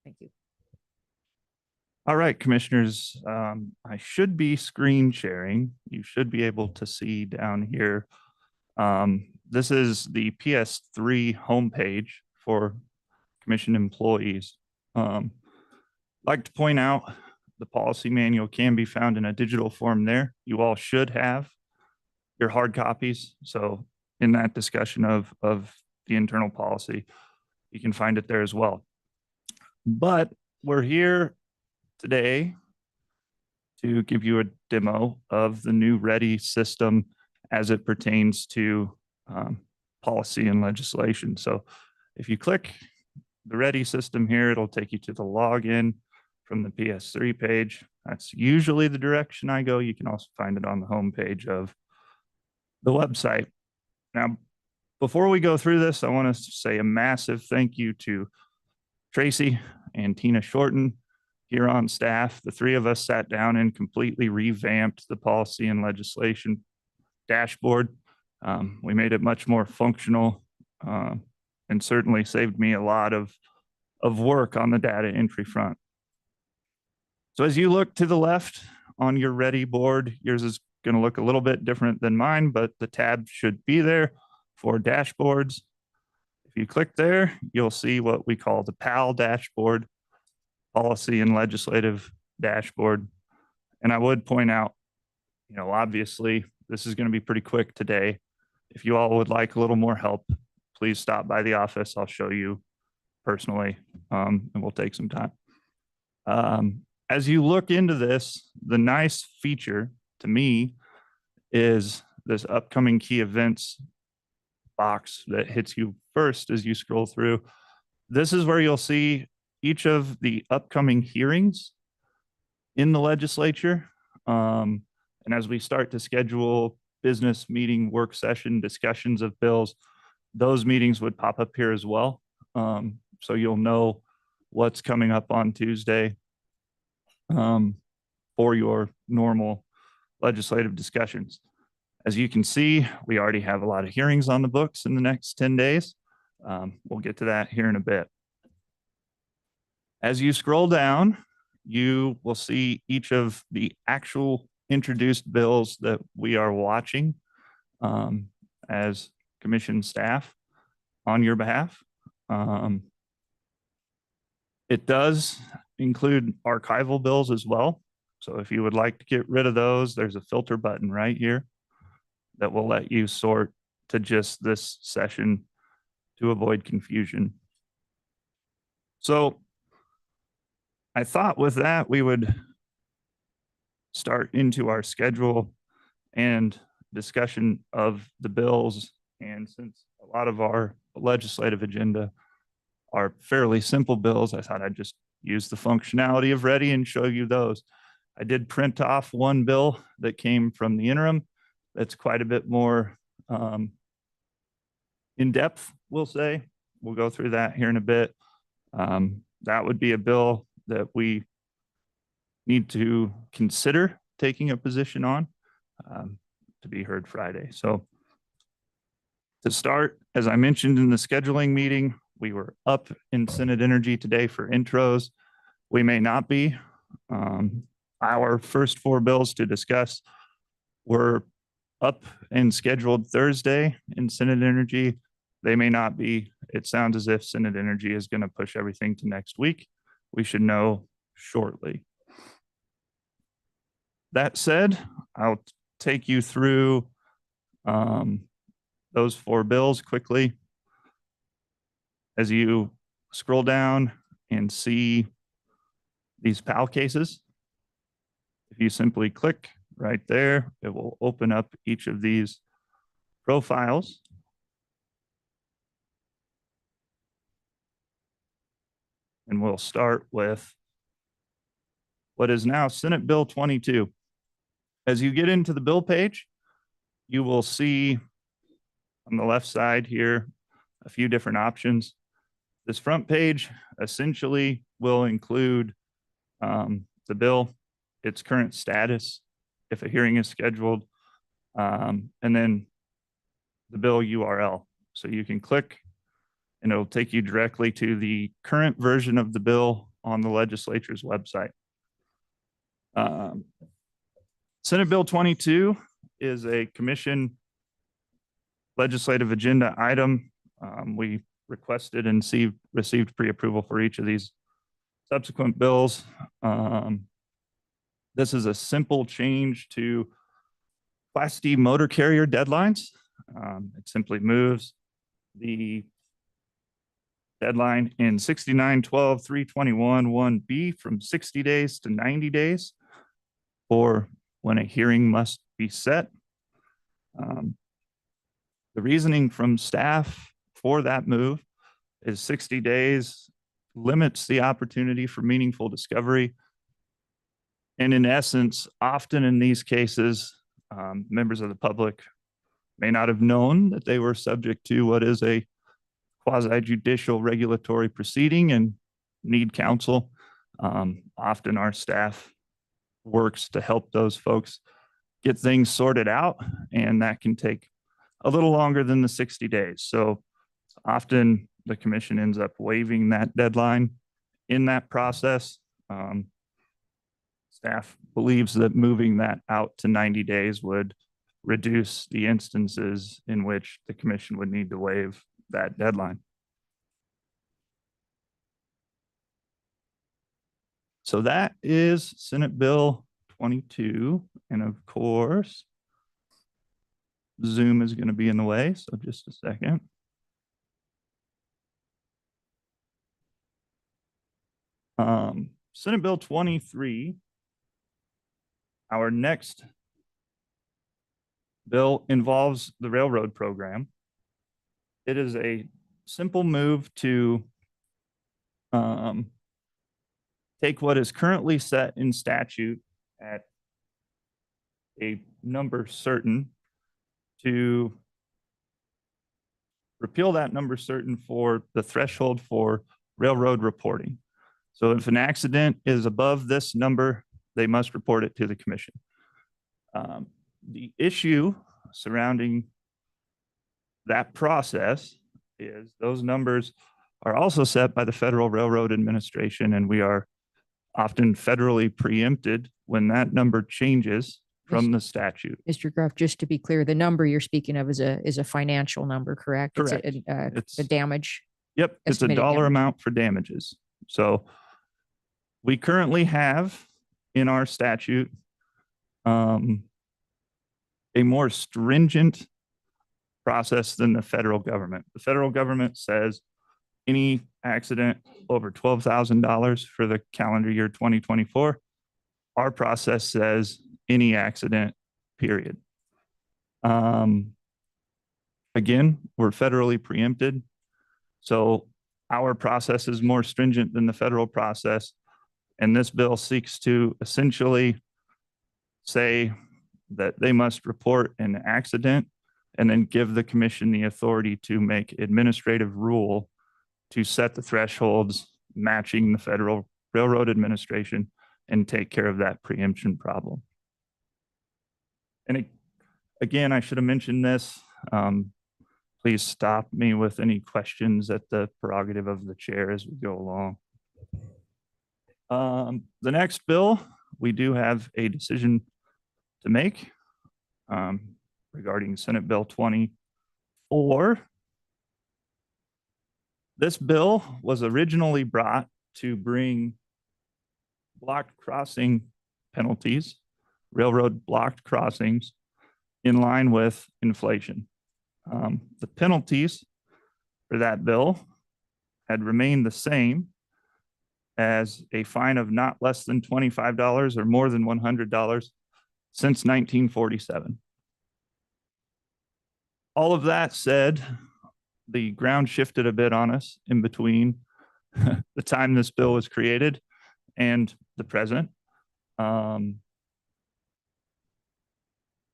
Thank you. All right, commissioners, I should be screen sharing. You should be able to see down here this is the PS3 homepage for commission employees. Like to point out, the policy manual can be found in a digital form there. You all should have your hard copies. So in that discussion of the internal policy, you can find it there as well. But we're here today to give you a demo of the new Ready system as it pertains to policy and legislation. So if you click the Ready system here, it'll take you to the login from the PS3 page. That's usually the direction I go. You can also find it on the home page of the website. Now, before we go through this, I want to say a massive thank you to Tracy and Tina Shorten here on staff. The three of us sat down and completely revamped the policy and legislation dashboard. We made it much more functional and certainly saved me a lot of work on the data entry front. So as you look to the left on your Ready board, yours is going to look a little bit different than mine, but the tab should be there for dashboards. If you click there, you'll see what we call the PAL dashboard, policy and legislative dashboard. And I would point out, obviously this is going to be pretty quick today. If you all would like a little more help, please stop by the office. I'll show you personally, and we'll take some time. As you look into this, the nice feature to me is this upcoming key events box that hits you first as you scroll through. This is where you'll see each of the upcoming hearings in the legislature. And as we start to schedule business meeting, work session, discussions of bills, those meetings would pop up here as well. So you'll know what's coming up on Tuesday for your normal legislative discussions. As you can see, we already have a lot of hearings on the books in the next 10 days. We'll get to that here in a bit. As you scroll down, you will see each of the actual introduced bills that we are watching as commission staff on your behalf. It does include archival bills as well. So if you would like to get rid of those, there's a filter button right here that will let you sort to just this session to avoid confusion. So I thought with that, we would start into our schedule and discussion of the bills. And since a lot of our legislative agenda are fairly simple bills, I thought I'd just use the functionality of Ready and show you those. I did print off one bill that came from the interim that's quite a bit more in depth, we'll say. We'll go through that here in a bit. That would be a bill that we need to consider taking a position on to be heard Friday. So to start, as I mentioned in the scheduling meeting, we were up in Senate Energy today for intros. We may not be. Our first four bills to discuss were up and scheduled Thursday in Senate Energy. They may not be. It sounds as if Senate Energy is going to push everything to next week. We should know shortly. That said, I'll take you through those four bills quickly. As you scroll down and see these PAL cases, if you simply click right there, it will open up each of these profiles. And we'll start with what is now Senate Bill 22. As you get into the bill page, you will see on the left side here a few different options. This front page essentially will include the bill, its current status, if a hearing is scheduled, and then the bill URL. So you can click and it'll take you directly to the current version of the bill on the legislature's website. Senate Bill 22 is a commission legislative agenda item. We requested and received pre-approval for each of these subsequent bills. This is a simple change to Class D motor carrier deadlines. It simply moves the deadline in 69-12-321-1B from 60 days to 90 days for when a hearing must be set. The reasoning from staff for that move is 60 days limits the opportunity for meaningful discovery. And in essence, often in these cases, members of the public may not have known that they were subject to what is a quasi-judicial regulatory proceeding and need counsel. Often our staff works to help those folks get things sorted out, and that can take a little longer than the 60 days. So often the commission ends up waiving that deadline in that process. Staff believes that moving that out to 90 days would reduce the instances in which the commission would need to waive that deadline. So that is Senate Bill 22. And of course, Zoom is going to be in the way. So just a second. Senate Bill 23. Our next bill involves the railroad program. It is a simple move to take what is currently set in statute at a number certain to repeal that number certain for the threshold for railroad reporting. So if an accident is above this number, they must report it to the commission. The issue surrounding that process is those numbers are also set by the Federal Railroad Administration, and we are often federally preempted when that number changes from the statute. Mr. Gruff, just to be clear, the number you're speaking of is a financial number, correct? Correct. It's a damage. Yep, it's a Estimated dollar damage. amount for damages. So we currently have in our statute a more stringent process than the federal government. The federal government says any accident over $12,000 for the calendar year 2024. Our process says any accident, period. Again, we're federally preempted. So our process is more stringent than the federal process. And this bill seeks to essentially say that they must report an accident and then give the commission the authority to make administrative rule to set the thresholds matching the Federal Railroad Administration and take care of that preemption problem. And again, I should have mentioned this. Please stop me with any questions at the prerogative of the chair as we go along. The next bill, we do have a decision to make regarding Senate Bill 24. This bill was originally brought to bring blocked crossing penalties, railroad blocked crossings, in line with inflation. The penalties for that bill had remained the same as a fine of not less than $25 or more than $100 since 1947. All of that said, the ground shifted a bit on us in between the time this bill was created and the present.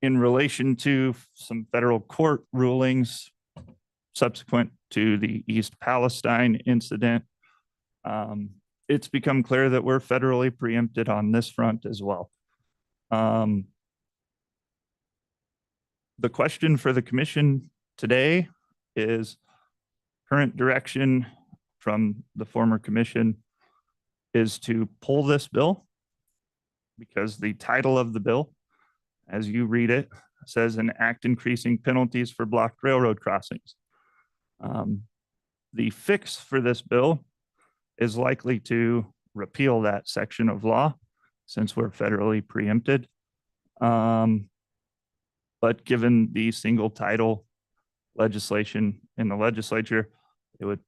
In relation to some federal court rulings subsequent to the East Palestine incident, it's become clear that we're federally preempted on this front as well. The question for the commission today is current direction from the former commission is to pull this bill because the title of the bill, as you read it, says an act increasing penalties for blocked railroad crossings. The fix for this bill is likely to repeal that section of law since we're federally preempted. But given the single title legislation in the legislature, it would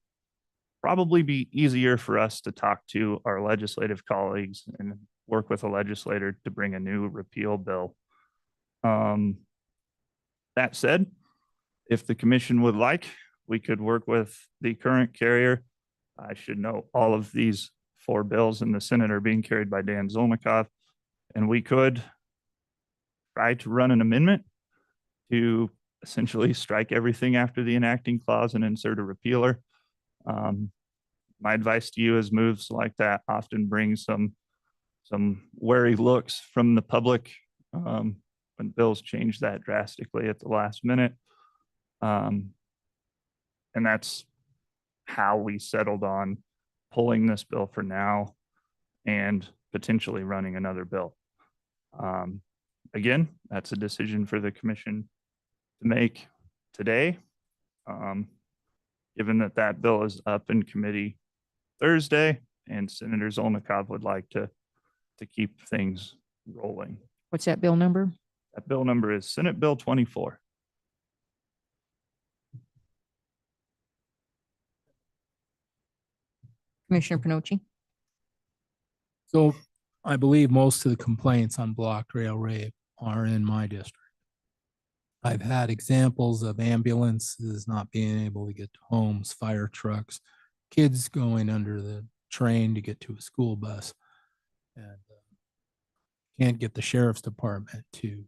probably be easier for us to talk to our legislative colleagues and work with a legislator to bring a new repeal bill. That said, if the commission would like, we could work with the current carrier. I should know all of these 4 bills in the Senate are being carried by Dan Zolnikoff, and we could try to run an amendment to essentially strike everything after the enacting clause and insert a repealer. My advice to you is moves like that often bring some wary looks from the public when bills change that drastically at the last minute. And that's how we settled on pulling this bill for now and potentially running another bill. Again, that's a decision for the commission to make today. Given that that bill is up in committee Thursday and Senator Zolnikoff would like to keep things rolling. What's that bill number? That bill number is Senate Bill 24. Commissioner Panoche? So I believe most of the complaints on blocked rail rape are in my district. I've had examples of ambulances not being able to get to homes, fire trucks, kids going under the train to get to a school bus, and can't get the sheriff's department to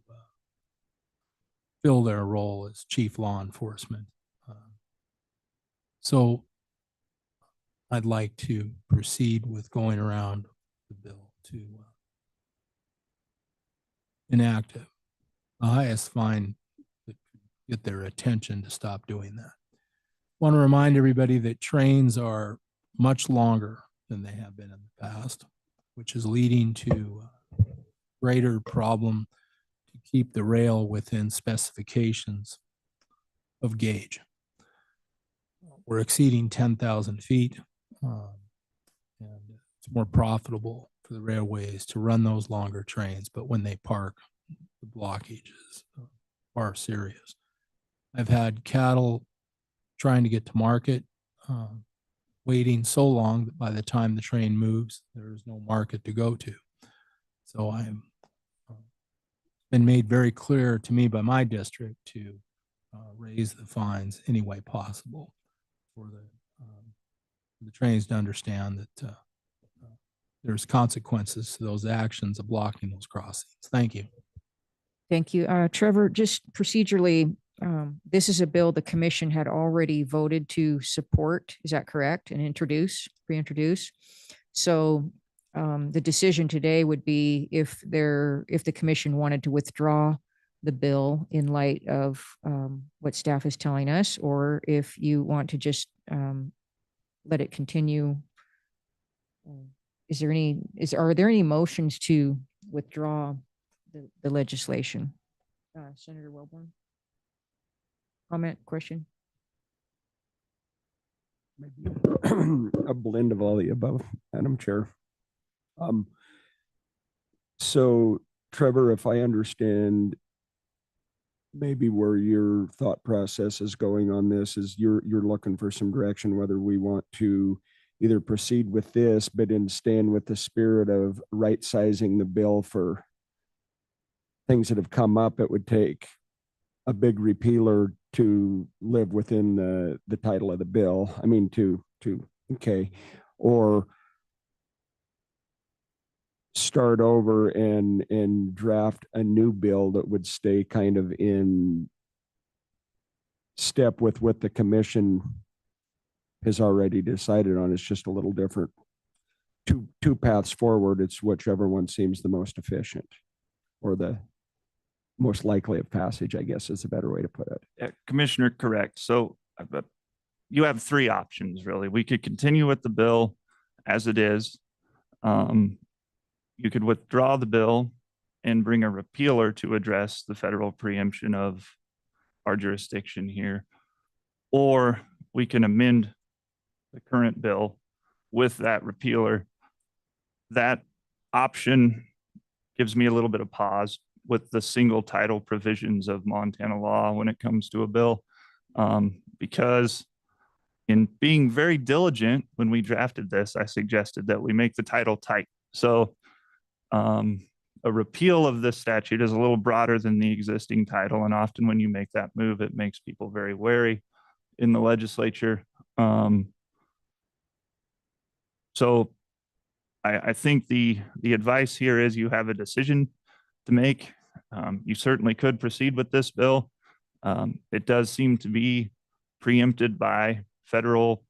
fill their role as chief law enforcement. So I'd like to proceed with going around the bill to enact the highest fine that could get their attention to stop doing that. Want to remind everybody that trains are much longer than they have been in the past, which is leading to greater problem to keep the rail within specifications of gauge. We're exceeding 10,000 feet, and it's more profitable for the railways to run those longer trains, but when they park, the blockage is far serious. I've had cattle trying to get to market, waiting so long that by the time the train moves, there is no market to go to. So I'm been made very clear to me by my district to raise the fines any way possible for the trains to understand that there's consequences to those actions of blocking those crossings. Thank you. Thank you. Trevor, just procedurally, this is a bill the commission had already voted to support. Is that correct? And reintroduce. So the decision today would be if the commission wanted to withdraw the bill in light of what staff is telling us, or if you want to just let it continue. Are there any motions to withdraw the legislation? Senator Wellborn? Comment, question? Maybe a blend of all the above, Madam Chair. So Trevor, if I understand maybe where your thought process is going on this is you're looking for some direction, whether we want to either proceed with this, but stand with the spirit of right sizing the bill for things that have come up. It would take a big repealer to live within the title of the bill. I mean, okay. Or start over and draft a new bill that would stay kind of in step with what the commission has already decided on. It's just a little different. Two paths forward. It's whichever one seems the most efficient or the most likely of passage, I guess is a better way to put it. Yeah, Commissioner, correct. So you have 3 options, really. We could continue with the bill as it is. You could withdraw the bill and bring a repealer to address the federal preemption of our jurisdiction here. Or we can amend the current bill with that repealer. That option gives me a little bit of pause with the single title provisions of Montana law when it comes to a bill. Because in being very diligent when we drafted this, I suggested that we make the title tight. So a repeal of this statute is a little broader than the existing title. And often when you make that move, it makes people very wary in the legislature. So I think the advice here is you have a decision to make. You certainly could proceed with this bill. It does seem to be preempted by federal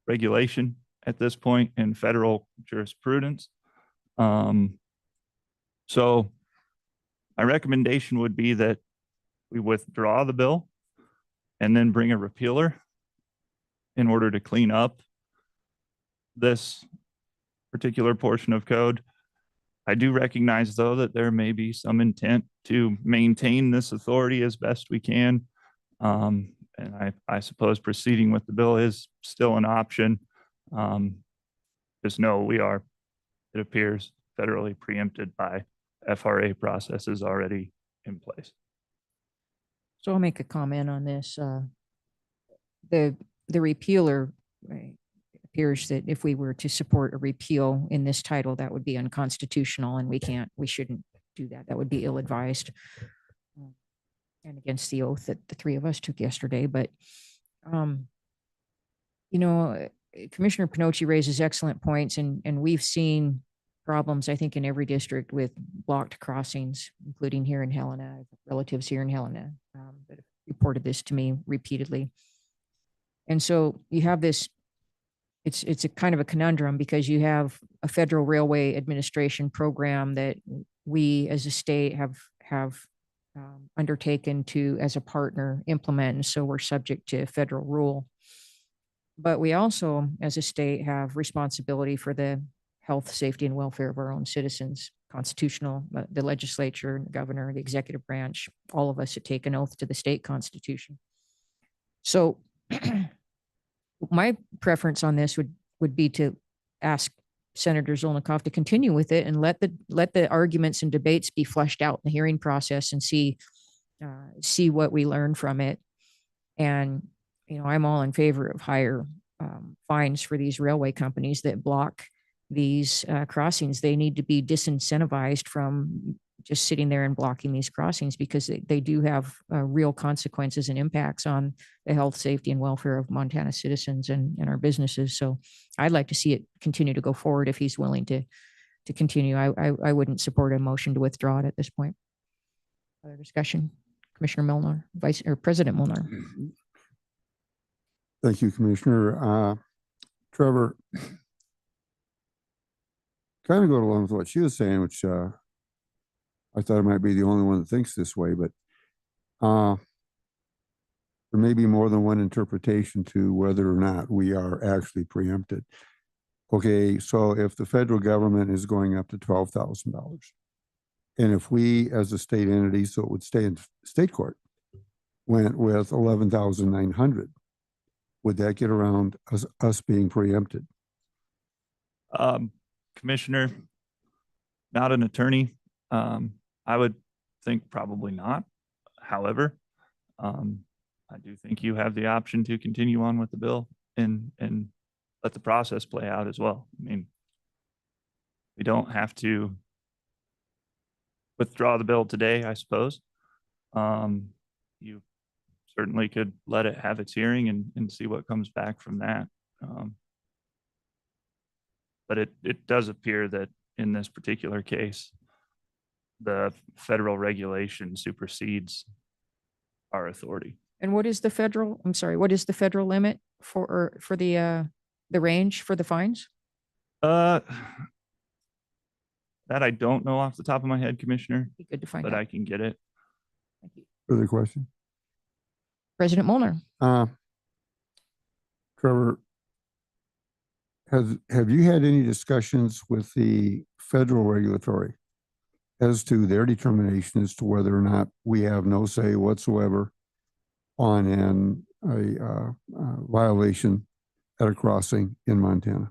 regulation at this point in federal jurisprudence. So my recommendation would be that we withdraw the bill and then bring a repealer in order to clean up this particular portion of code. I do recognize, though, that there may be some intent to maintain this authority as best we can. And I suppose proceeding with the bill is still an option. Just know we are, it appears, federally preempted by FRA processes already in place. So I'll make a comment on this. The repealer, right, appears that if we were to support a repeal in this title, that would be unconstitutional, and we shouldn't do that. That would be ill-advised and against the oath that the three of us took yesterday. But, you know, Commissioner Pinocci raises excellent points, and we've seen problems, I think, in every district with blocked crossings, including here in Helena. I have relatives here in Helena that have reported this to me repeatedly. And so you have this, it's a kind of a conundrum, because you have a Federal Railway Administration program that we as a state have undertaken to, as a partner, implement. And so we're subject to federal rule. But we also, as a state, have responsibility for the health, safety, and welfare of our own citizens. Constitutional, the legislature, the governor, the executive branch, all of us that take an oath to the state constitution. So my preference on this would be to ask Senator Zolnikoff to continue with it and let the arguments and debates be fleshed out in the hearing process, and see what we learn from it. And, you know, I'm all in favor of higher fines for these railway companies that block these crossings. They need to be disincentivized from just sitting there and blocking these crossings, because they do have real consequences and impacts on the health, safety, and welfare of Montana citizens and our businesses. So I'd like to see it continue to go forward if he's willing to continue. I wouldn't support a motion to withdraw it at this point. Other discussion? Commissioner Milner, President Milner. Thank you, Commissioner. Trevor, kind of going along with what she was saying, which I thought I might be the only one that thinks this way, but there may be more than one interpretation to whether or not we are actually preempted. Okay, so if the federal government is going up to $12,000, and if we as a state entity, so it would stay in state court, went with 11,900, would that get around us being preempted? Commissioner, not an attorney. I would think probably not. However, I do think you have the option to continue on with the bill and let the process play out as well. I mean, we don't have to withdraw the bill today, I suppose. You certainly could let it have its hearing and see what comes back from that. But it does appear that in this particular case, the federal regulation supersedes our authority. And what is the federal, I'm sorry, what is the federal limit for the range for the fines? That I don't know off the top of my head, Commissioner, Be good to find but out. I can get it. Thank you. Further question? President Molnar. Trevor, have you had any discussions with the federal regulatory as to their determination as to whether or not we have no say whatsoever on a violation at a crossing in Montana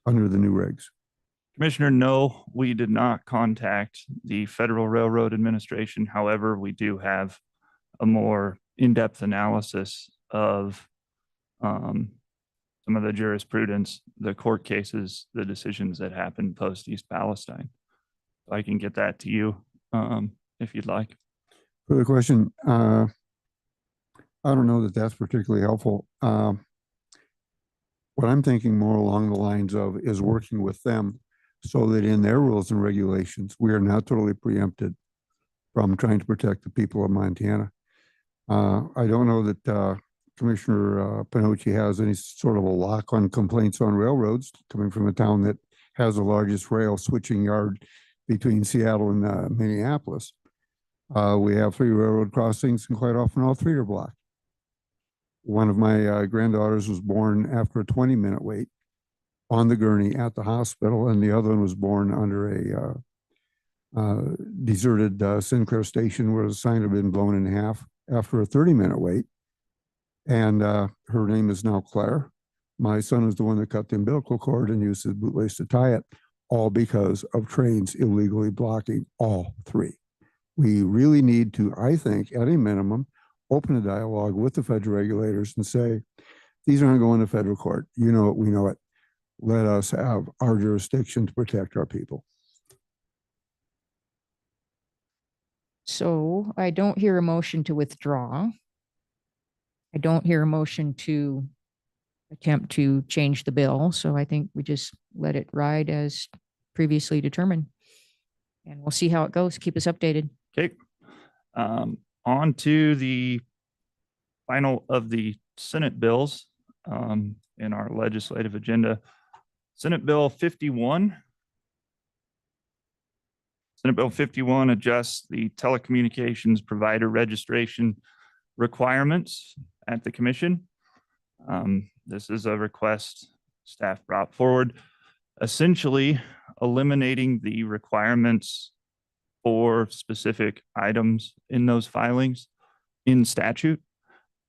under the new regs. Commissioner, no, we did not contact the Federal Railroad Administration. However, we do have a more in-depth analysis of some of the jurisprudence, the court cases, the decisions that happened post East Palestine. I can get that to you if you'd like. For the question, I don't know that that's particularly helpful. What I'm thinking more along the lines of is working with them so that in their rules and regulations, we are not totally preempted from trying to protect the people of Montana. I don't know that Commissioner Pinocci has any sort of a lock on complaints on railroads coming from a town that has the largest rail switching yard between Seattle and Minneapolis. We have 3 railroad crossings, and quite often all 3 are blocked. One of my granddaughters was born after a 20-minute wait on the gurney at the hospital, and the other one was born under a deserted Sinclair station where the sign had been blown in half after a 30-minute wait. And her name is now Claire. My son is the one that cut the umbilical cord and used his bootlace to tie it, all because of trains illegally blocking all 3. We really need to, I think, at a minimum, open a dialogue with the federal regulators and say, these aren't going to federal court. You know it, we know it. Let us have our jurisdiction to protect our people. So I don't hear a motion to withdraw. I don't hear a motion to attempt to change the bill. So I think we just let it ride as previously determined. And we'll see how it goes. Keep us updated. Okay. On to the final of the Senate bills in our legislative agenda. Senate Bill 51. Senate Bill 51 adjusts the telecommunications provider registration requirements at the commission. This is a request staff brought forward, essentially eliminating the requirements for specific items in those filings in statute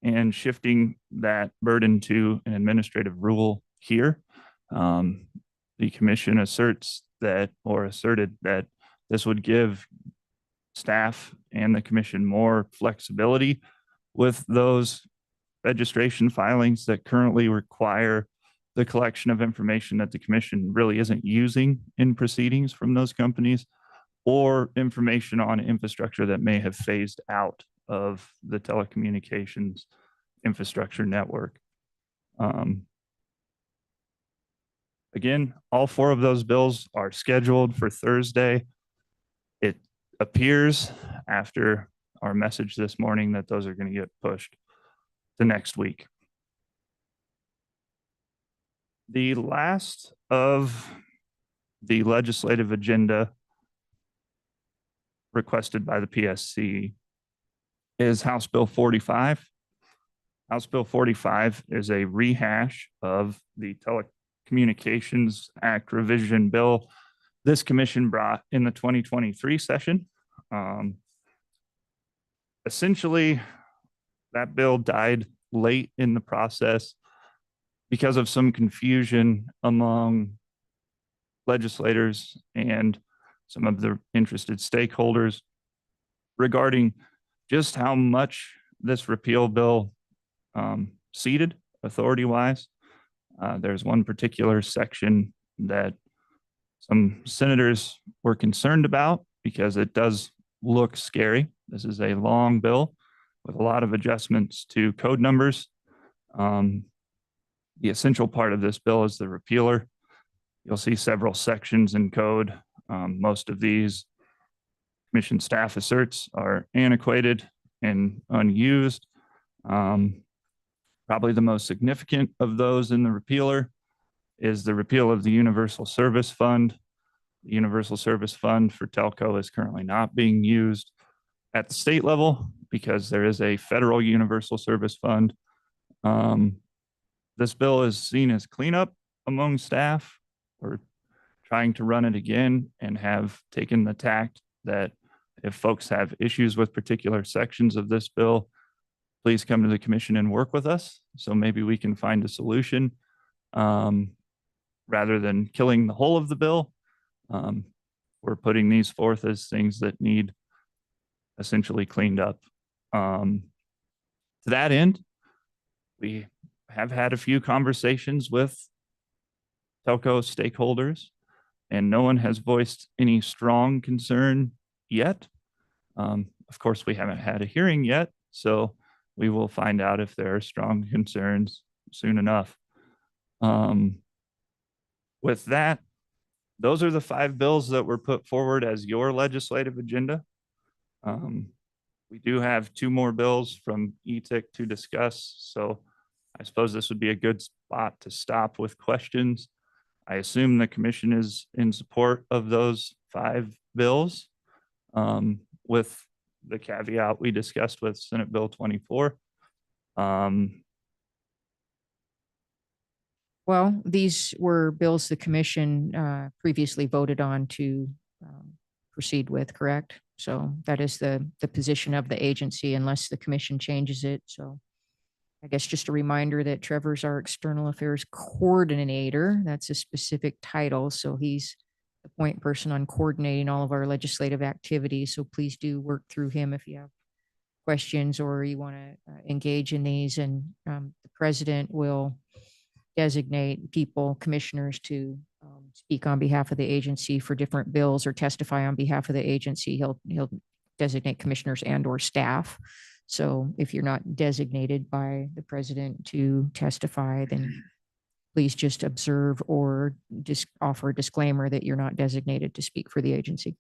and shifting that burden to an administrative rule here. The commission asserts that, or asserted that, this would give staff and the commission more flexibility with those registration filings that currently require the collection of information that the commission really isn't using in proceedings from those companies, or information on infrastructure that may have phased out of the telecommunications infrastructure network. Again, all 4 of those bills are scheduled for Thursday. It appears after our message this morning that those are going to get pushed to next week. The last of the legislative agenda requested by the PSC is House Bill 45. House Bill 45 is a rehash of the Telecommunications Act revision bill this commission brought in the 2023 session. Essentially, that bill died late in the process because of some confusion among legislators and some of the interested stakeholders regarding just how much this repeal bill ceded authority-wise. There's one particular section that some senators were concerned about because it does look scary. This is a long bill with a lot of adjustments to code numbers. The essential part of this bill is the repealer. You'll see several sections in code. Most of these commission staff asserts are antiquated and unused. Probably the most significant of those in the repealer is the repeal of the Universal Service Fund. The Universal Service Fund for telco is currently not being used at the state level because there is a federal Universal Service Fund. This bill is seen as cleanup among staff. We're trying to run it again and have taken the tact that if folks have issues with particular sections of this bill, please come to the commission and work with us. So maybe we can find a solution rather than killing the whole of the bill. We're putting these forth as things that need essentially cleaned up. To that end, we have had a few conversations with telco stakeholders, and no one has voiced any strong concern yet. Of course, we haven't had a hearing yet, so we will find out if there are strong concerns soon enough. With that, those are the 5 bills that were put forward as your legislative agenda. We do have 2 more bills from ETIC to discuss, so I suppose this would be a good spot to stop with questions. I assume the commission is in support of those 5 bills, with the caveat we discussed with Senate Bill 24. Well, these were bills the commission previously voted on to proceed with, correct? So that is the position of the agency unless the commission changes it. So I guess just a reminder that Trevor's our external affairs coordinator. That's a specific title. So he's the point person on coordinating all of our legislative activities. So please do work through him if you have questions or you want to engage in these. And the president will designate people, commissioners, to speak on behalf of the agency for different bills or testify on behalf of the agency. He'll designate commissioners and or staff. So if you're not designated by the president to testify, then please just observe or just offer a disclaimer that you're not designated to speak for the agency.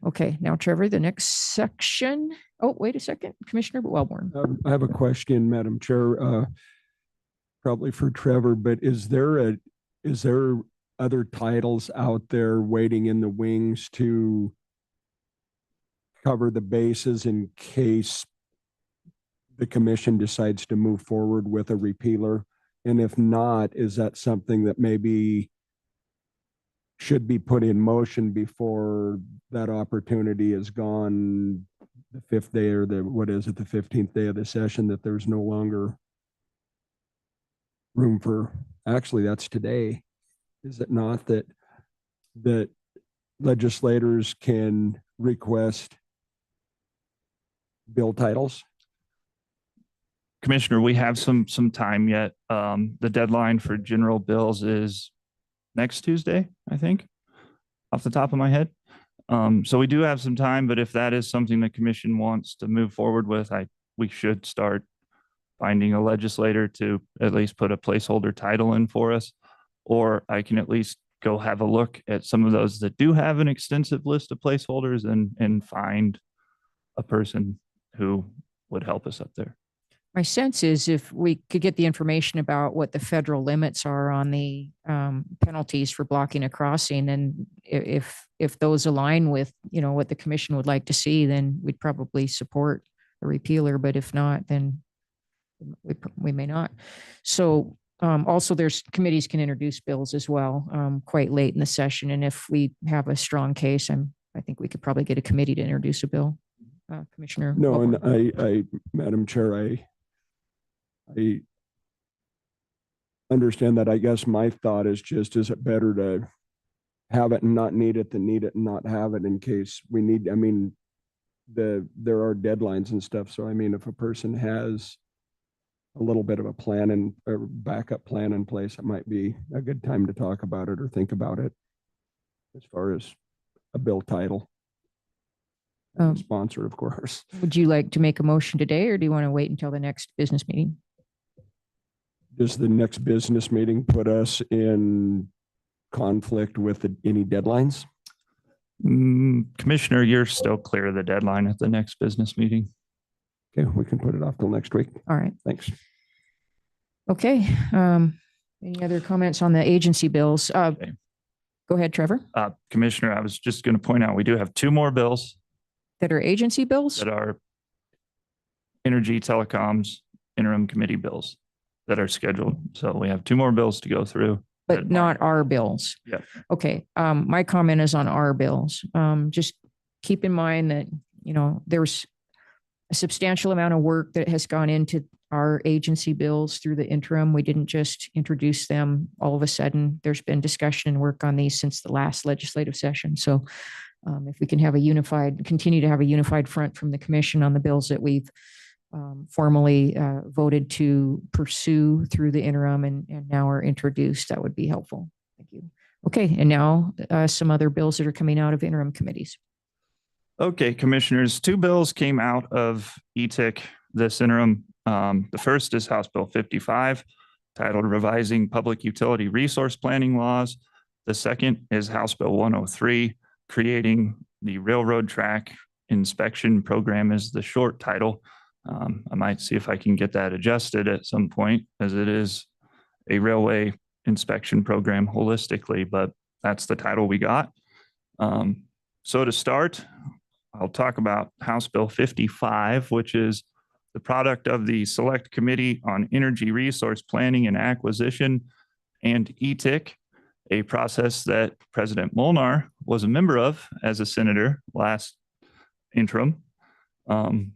Okay, now Trevor, the next section. Oh, wait a second, Commissioner Wellborn. I have a question, Madam Chair, probably for Trevor, but is there other titles out there waiting in the wings to cover the bases in case the commission decides to move forward with a repealer? And if not, is that something that maybe should be put in motion before that opportunity is gone, the 5th day or the 15th day of the session, that there's no longer room for, actually that's today, is it not, that legislators can request bill titles? Commissioner, we have some time yet. The deadline for general bills is next Tuesday, I think, off the top of my head. So we do have some time, but if that is something the commission wants to move forward with, we should start finding a legislator to at least put a placeholder title in for us, or I can at least go have a look at some of those that do have an extensive list of placeholders and find a person who would help us up there. My sense is if we could get the information about what the federal limits are on the penalties for blocking a crossing, and if those align with, what the commission would like to see, then we'd probably support a repealer. But if not, then we may not. So also there's committees can introduce bills as well quite late in the session. And if we have a strong case, I think we could probably get a committee to introduce a bill. Commissioner. No, and I, Madam Chair, I understand that. I guess my thought is just, is it better to have it and not need it than need it and not have it in case we need, there are deadlines and stuff. So, if a person has a little bit of a plan and a backup plan in place, it might be a good time to talk about it or think about it as far as a bill title. Sponsor, of course. Would you like to make a motion today, or do you want to wait until the next business meeting? Does the next business meeting put us in conflict with any deadlines? Commissioner, you're still clear of the deadline at the next business meeting. Okay, we can put it off till next week. All right. Thanks. Okay. Any other comments on the agency bills? Okay. Go ahead, Trevor. Commissioner, I was just going to point out, we do have 2 more bills That are agency bills? that are energy telecoms interim committee bills that are scheduled. So we have 2 more bills to go through. but That not our bills. Yeah. Okay, my comment is on our bills. Just keep in mind that, there's a substantial amount of work that has gone into our agency bills through the interim. We didn't just introduce them all of a sudden. There's been discussion and work on these since the last legislative session. So if we can continue to have a unified front from the commission on the bills that we've formally voted to pursue through the interim and now are introduced, that would be helpful. Thank you. Okay, and now some other bills that are coming out of interim committees. Okay, commissioners, two bills came out of ETIC this interim. The first is House Bill 55, titled Revising Public Utility Resource Planning Laws. The second is House Bill 103, creating the Railroad Track Inspection Program is the short title. I might see if I can get that adjusted at some point, as it is a railway inspection program holistically, but that's the title we got. So to start, I'll talk about House Bill 55, which is the product of the Select Committee on Energy Resource Planning and Acquisition and ETIC, a process that President Molnar was a member of as a senator last interim. I'll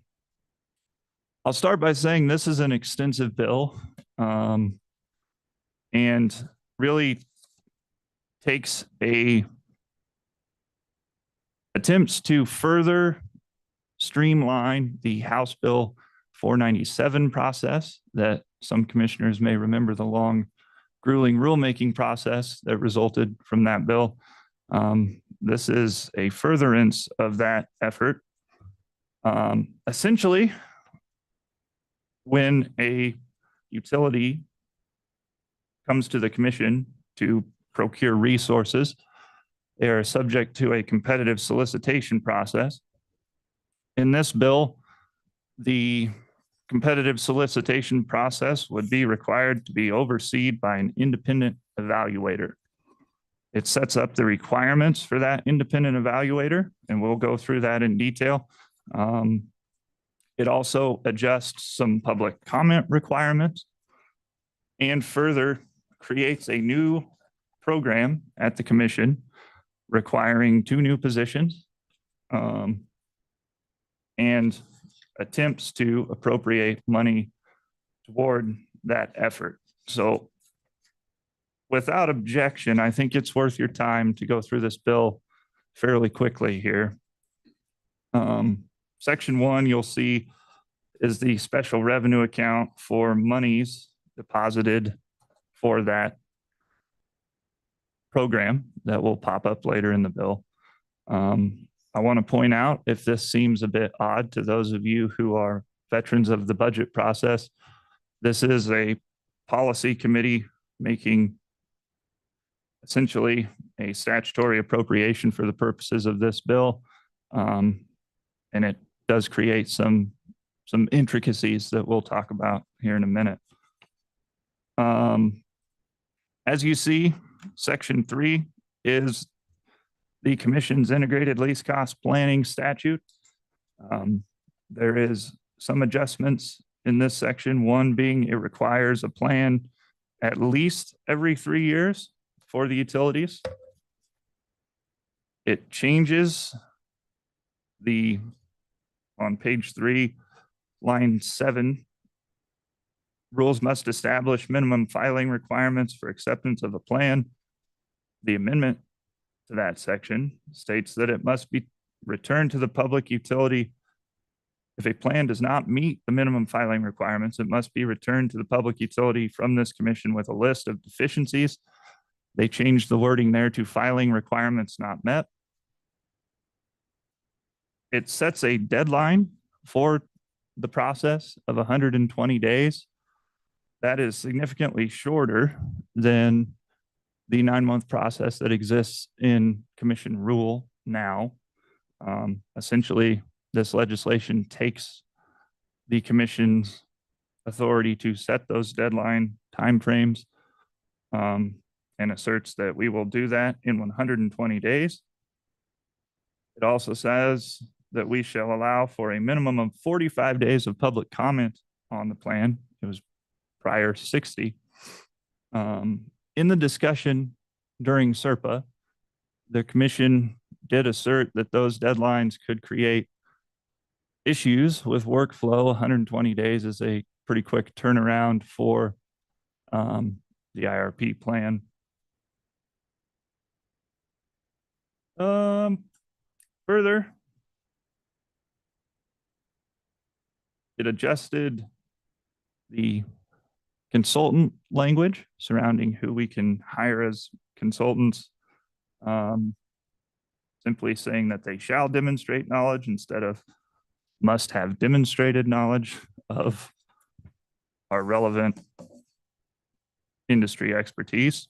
start by saying this is an extensive bill and really takes attempts to further streamline the House Bill 497 process that some commissioners may remember, the long, grueling rulemaking process that resulted from that bill. This is a furtherance of that effort. Essentially, when a utility comes to the commission to procure resources, they are subject to a competitive solicitation process. In this bill, the competitive solicitation process would be required to be overseen by an independent evaluator. It sets up the requirements for that independent evaluator, and we'll go through that in detail. It also adjusts some public comment requirements and further creates a new program at the commission requiring 2 new positions and attempts to appropriate money toward that effort. So without objection, I think it's worth your time to go through this bill fairly quickly here. Section 1, you'll see, is the special revenue account for monies deposited for that program that will pop up later in the bill. I want to point out, if this seems a bit odd to those of you who are veterans of the budget process, this is a policy committee making essentially a statutory appropriation for the purposes of this bill. And it does create some intricacies that we'll talk about here in a minute. As you see, Section 3 is the Commission's integrated least cost planning statute. There is some adjustments in this section, one being it requires a plan at least every 3 years for the utilities. It changes on page 3, line 7, rules must establish minimum filing requirements for acceptance of a plan. The amendment to that section states that it must be returned to the public utility. If a plan does not meet the minimum filing requirements, it must be returned to the public utility from this commission with a list of deficiencies. They changed the wording there to filing requirements not met. It sets a deadline for the process of 120 days. That is significantly shorter than the 9-month process that exists in commission rule now. Essentially, this legislation takes the commission's authority to set those deadline timeframes and asserts that we will do that in 120 days. It also says that we shall allow for a minimum of 45 days of public comment on the plan. It was prior 60. In the discussion during SERPA, the commission did assert that those deadlines could create issues with workflow. 120 days is a pretty quick turnaround for the IRP plan. Further, it adjusted the consultant language surrounding who we can hire as consultants. Simply saying that they shall demonstrate knowledge instead of must have demonstrated knowledge of our relevant industry expertise.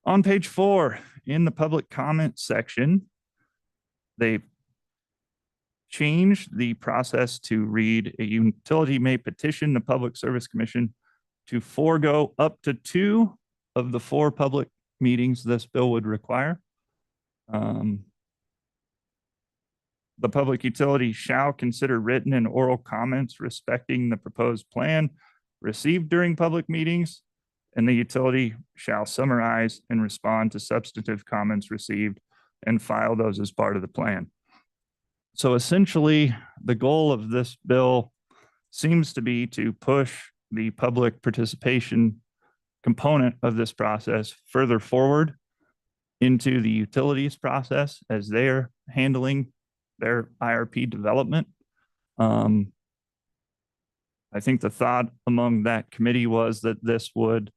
On page 4, in the public comment section, they changed the process to read: a utility may petition the Public Service Commission to forego up to 2 of the 4 public meetings this bill would require. The public utility shall consider written and oral comments respecting the proposed plan received during public meetings, and the utility shall summarize and respond to substantive comments received and file those as part of the plan. So essentially, the goal of this bill seems to be to push the public participation component of this process further forward into the utilities process as they're handling their IRP development. I think the thought among that committee was that this would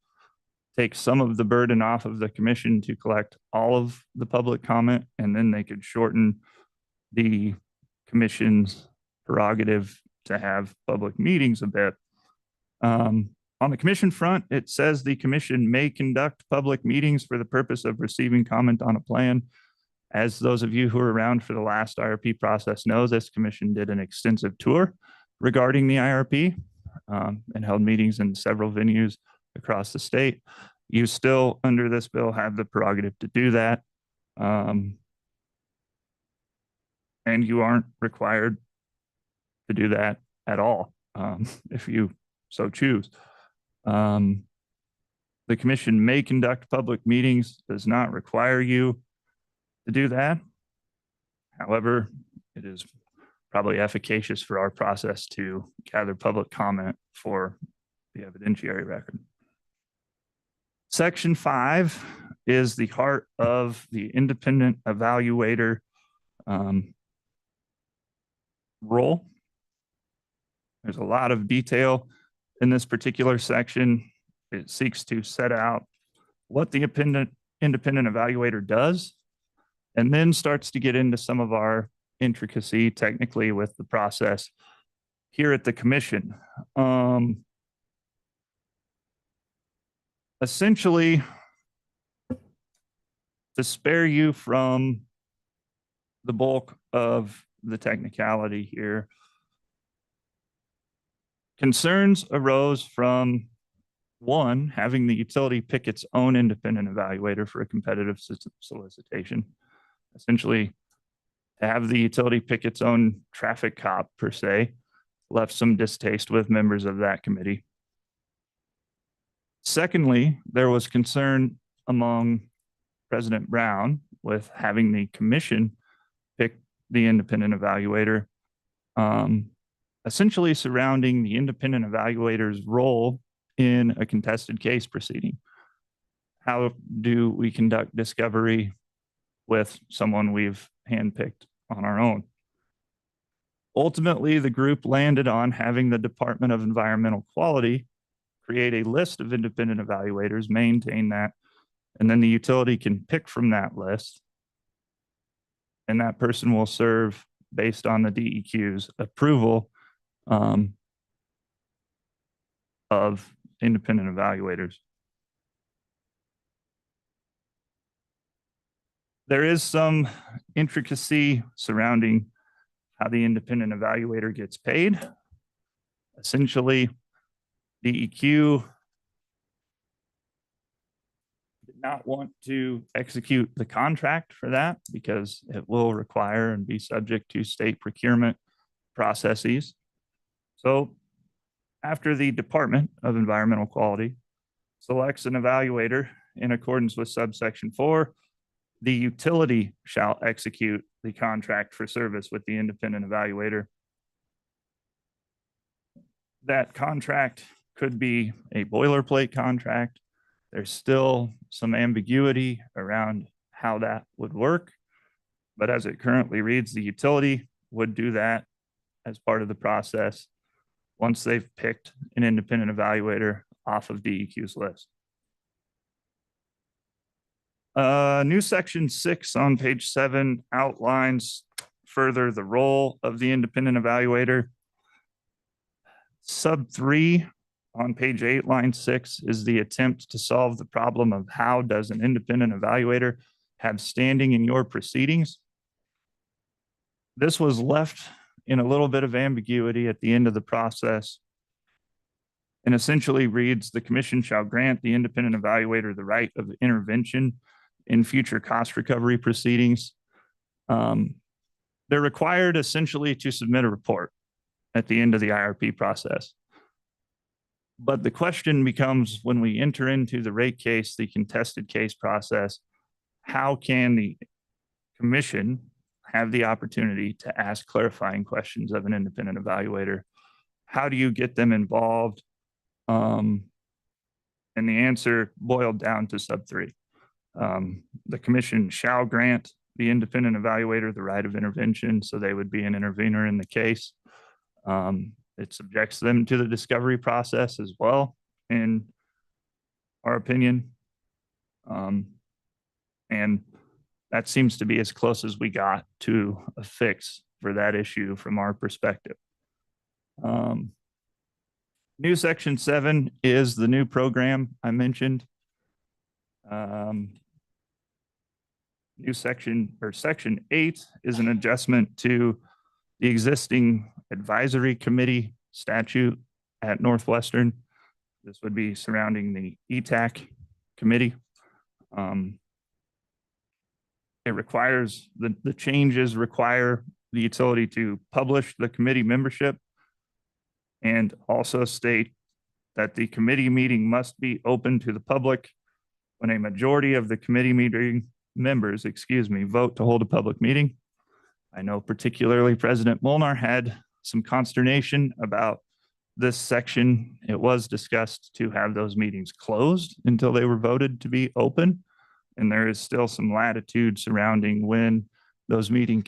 take some of the burden off of the commission to collect all of the public comment, and then they could shorten the commission's prerogative to have public meetings a bit. On the commission front, it says the commission may conduct public meetings for the purpose of receiving comment on a plan. As those of you who were around for the last IRP process know, this commission did an extensive tour regarding the IRP and held meetings in several venues across the state. You still, under this bill, have the prerogative to do that. And you aren't required to do that at all if you so choose. The commission may conduct public meetings, does not require you to do that. However, it is probably efficacious for our process to gather public comment for the evidentiary record. Section 5 is the heart of the independent evaluator role. There's a lot of detail in this particular section. It seeks to set out what the independent evaluator does, and then starts to get into some of our intricacy technically with the process here at the commission. Essentially, to spare you from the bulk of the technicality here, concerns arose from, one, having the utility pick its own independent evaluator for a competitive solicitation. Essentially, to have the utility pick its own traffic cop, per se, left some distaste with members of that committee. Secondly, there was concern among President Brown with having the commission pick the independent evaluator, essentially surrounding the independent evaluator's role in a contested case proceeding. How do we conduct discovery with someone we've handpicked on our own? Ultimately, the group landed on having the Department of Environmental Quality create a list of independent evaluators, maintain that, and then the utility can pick from that list. And that person will serve based on the DEQ's approval of independent evaluators. There is some intricacy surrounding how the independent evaluator gets paid. Essentially, DEQ did not want to execute the contract for that because it will require and be subject to state procurement processes. So after the Department of Environmental Quality selects an evaluator in accordance with subsection 4, the utility shall execute the contract for service with the independent evaluator. That contract could be a boilerplate contract. There's still some ambiguity around how that would work. But as it currently reads, the utility would do that as part of the process once they've picked an independent evaluator off of DEQ's list. New section 6 on page 7 outlines further the role of the independent evaluator. Sub 3 on page 8, line 6 is the attempt to solve the problem of how does an independent evaluator have standing in your proceedings. This was left in a little bit of ambiguity at the end of the process and essentially reads, the commission shall grant the independent evaluator the right of intervention in future cost recovery proceedings. They're required essentially to submit a report at the end of the IRP process. But the question becomes, when we enter into the rate case, the contested case process, how can the commission have the opportunity to ask clarifying questions of an independent evaluator? How do you get them involved? And the answer boiled down to sub 3. The commission shall grant the independent evaluator the right of intervention, so they would be an intervener in the case. It subjects them to the discovery process as well, in our opinion. And that seems to be as close as we got to a fix for that issue from our perspective. New section 7 is the new program I mentioned. New section, or section 8, is an adjustment to the existing advisory committee statute at Northwestern. This would be surrounding the ETAC committee. It requires, the changes require the utility to publish the committee membership and also state that the committee meeting must be open to the public when a majority of the committee meeting members, vote to hold a public meeting. I know particularly President Molnar had some consternation about this section. It was discussed to have those meetings closed until they were voted to be open. And there is still some latitude surrounding when those meetings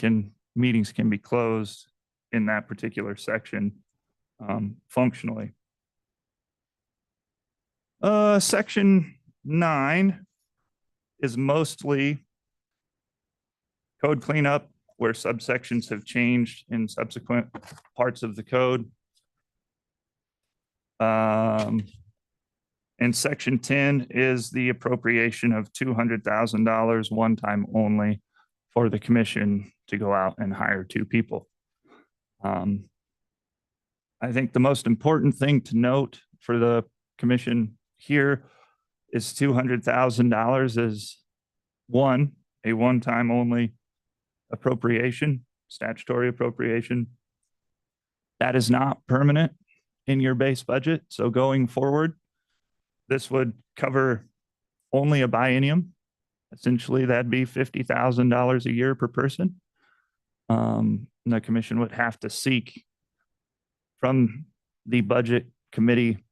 can be closed in that particular section functionally. Section 9 is mostly code cleanup where subsections have changed in subsequent parts of the code. And section 10 is the appropriation of $200,000 one time only for the commission to go out and hire 2 people. I think the most important thing to note for the commission here is $200,000 is a one-time only appropriation, statutory appropriation. That is not permanent in your base budget. So going forward, this would cover only a biennium. Essentially, that'd be $50,000 a year per person. The commission would have to seek from the budget committee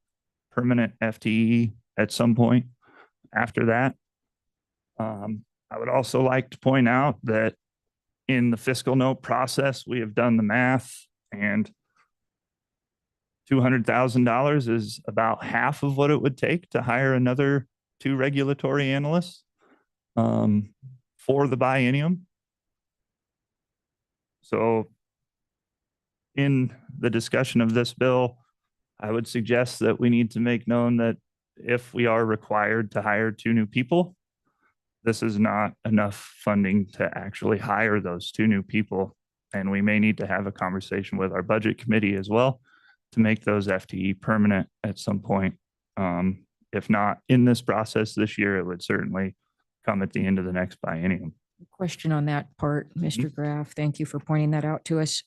permanent FTE at some point after that. I would also like to point out that in the fiscal note process, we have done the math, and $200,000 is about half of what it would take to hire another 2 regulatory analysts for the biennium. So in the discussion of this bill, I would suggest that we need to make known that if we are required to hire 2 new people, this is not enough funding to actually hire those 2 new people. And we may need to have a conversation with our budget committee as well to make those FTE permanent at some point. If not in this process this year, it would certainly come at the end of the next biennium. Question on that part, Mr. Graff. Thank you for pointing that out to us.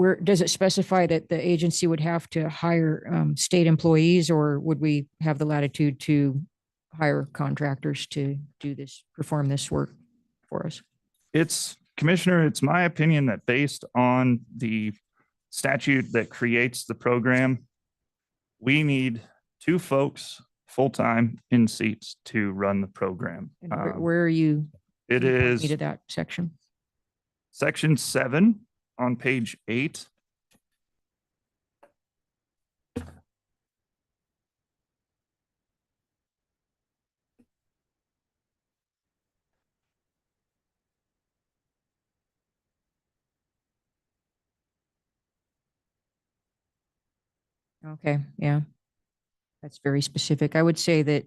where, does it specify that the agency would have to hire state employees, or would we have the latitude to hire contractors to do this, perform this work for us? It's, Commissioner, it's my opinion that based on the statute that creates the program, we need 2 folks full-time in seats to run the program. And where are you? It can you point me is to that section. section 7 on page 8. Okay, yeah. That's very specific. I would say that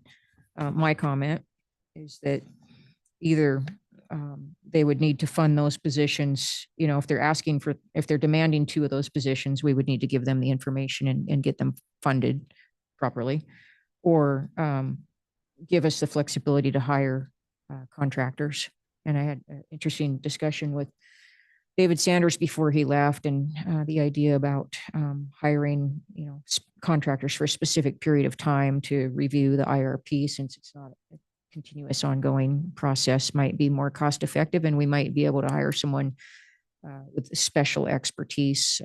my comment is that either they would need to fund those positions, you know, if they're asking for, if they're demanding 2 of those positions, we would need to give them the information and get them funded properly, or give us the flexibility to hire contractors. And I had an interesting discussion with David Sanders before he left, and the idea about hiring, you know, contractors for a specific period of time to review the IRP, since it's not a continuous ongoing process, might be more cost effective, and we might be able to hire someone with special expertise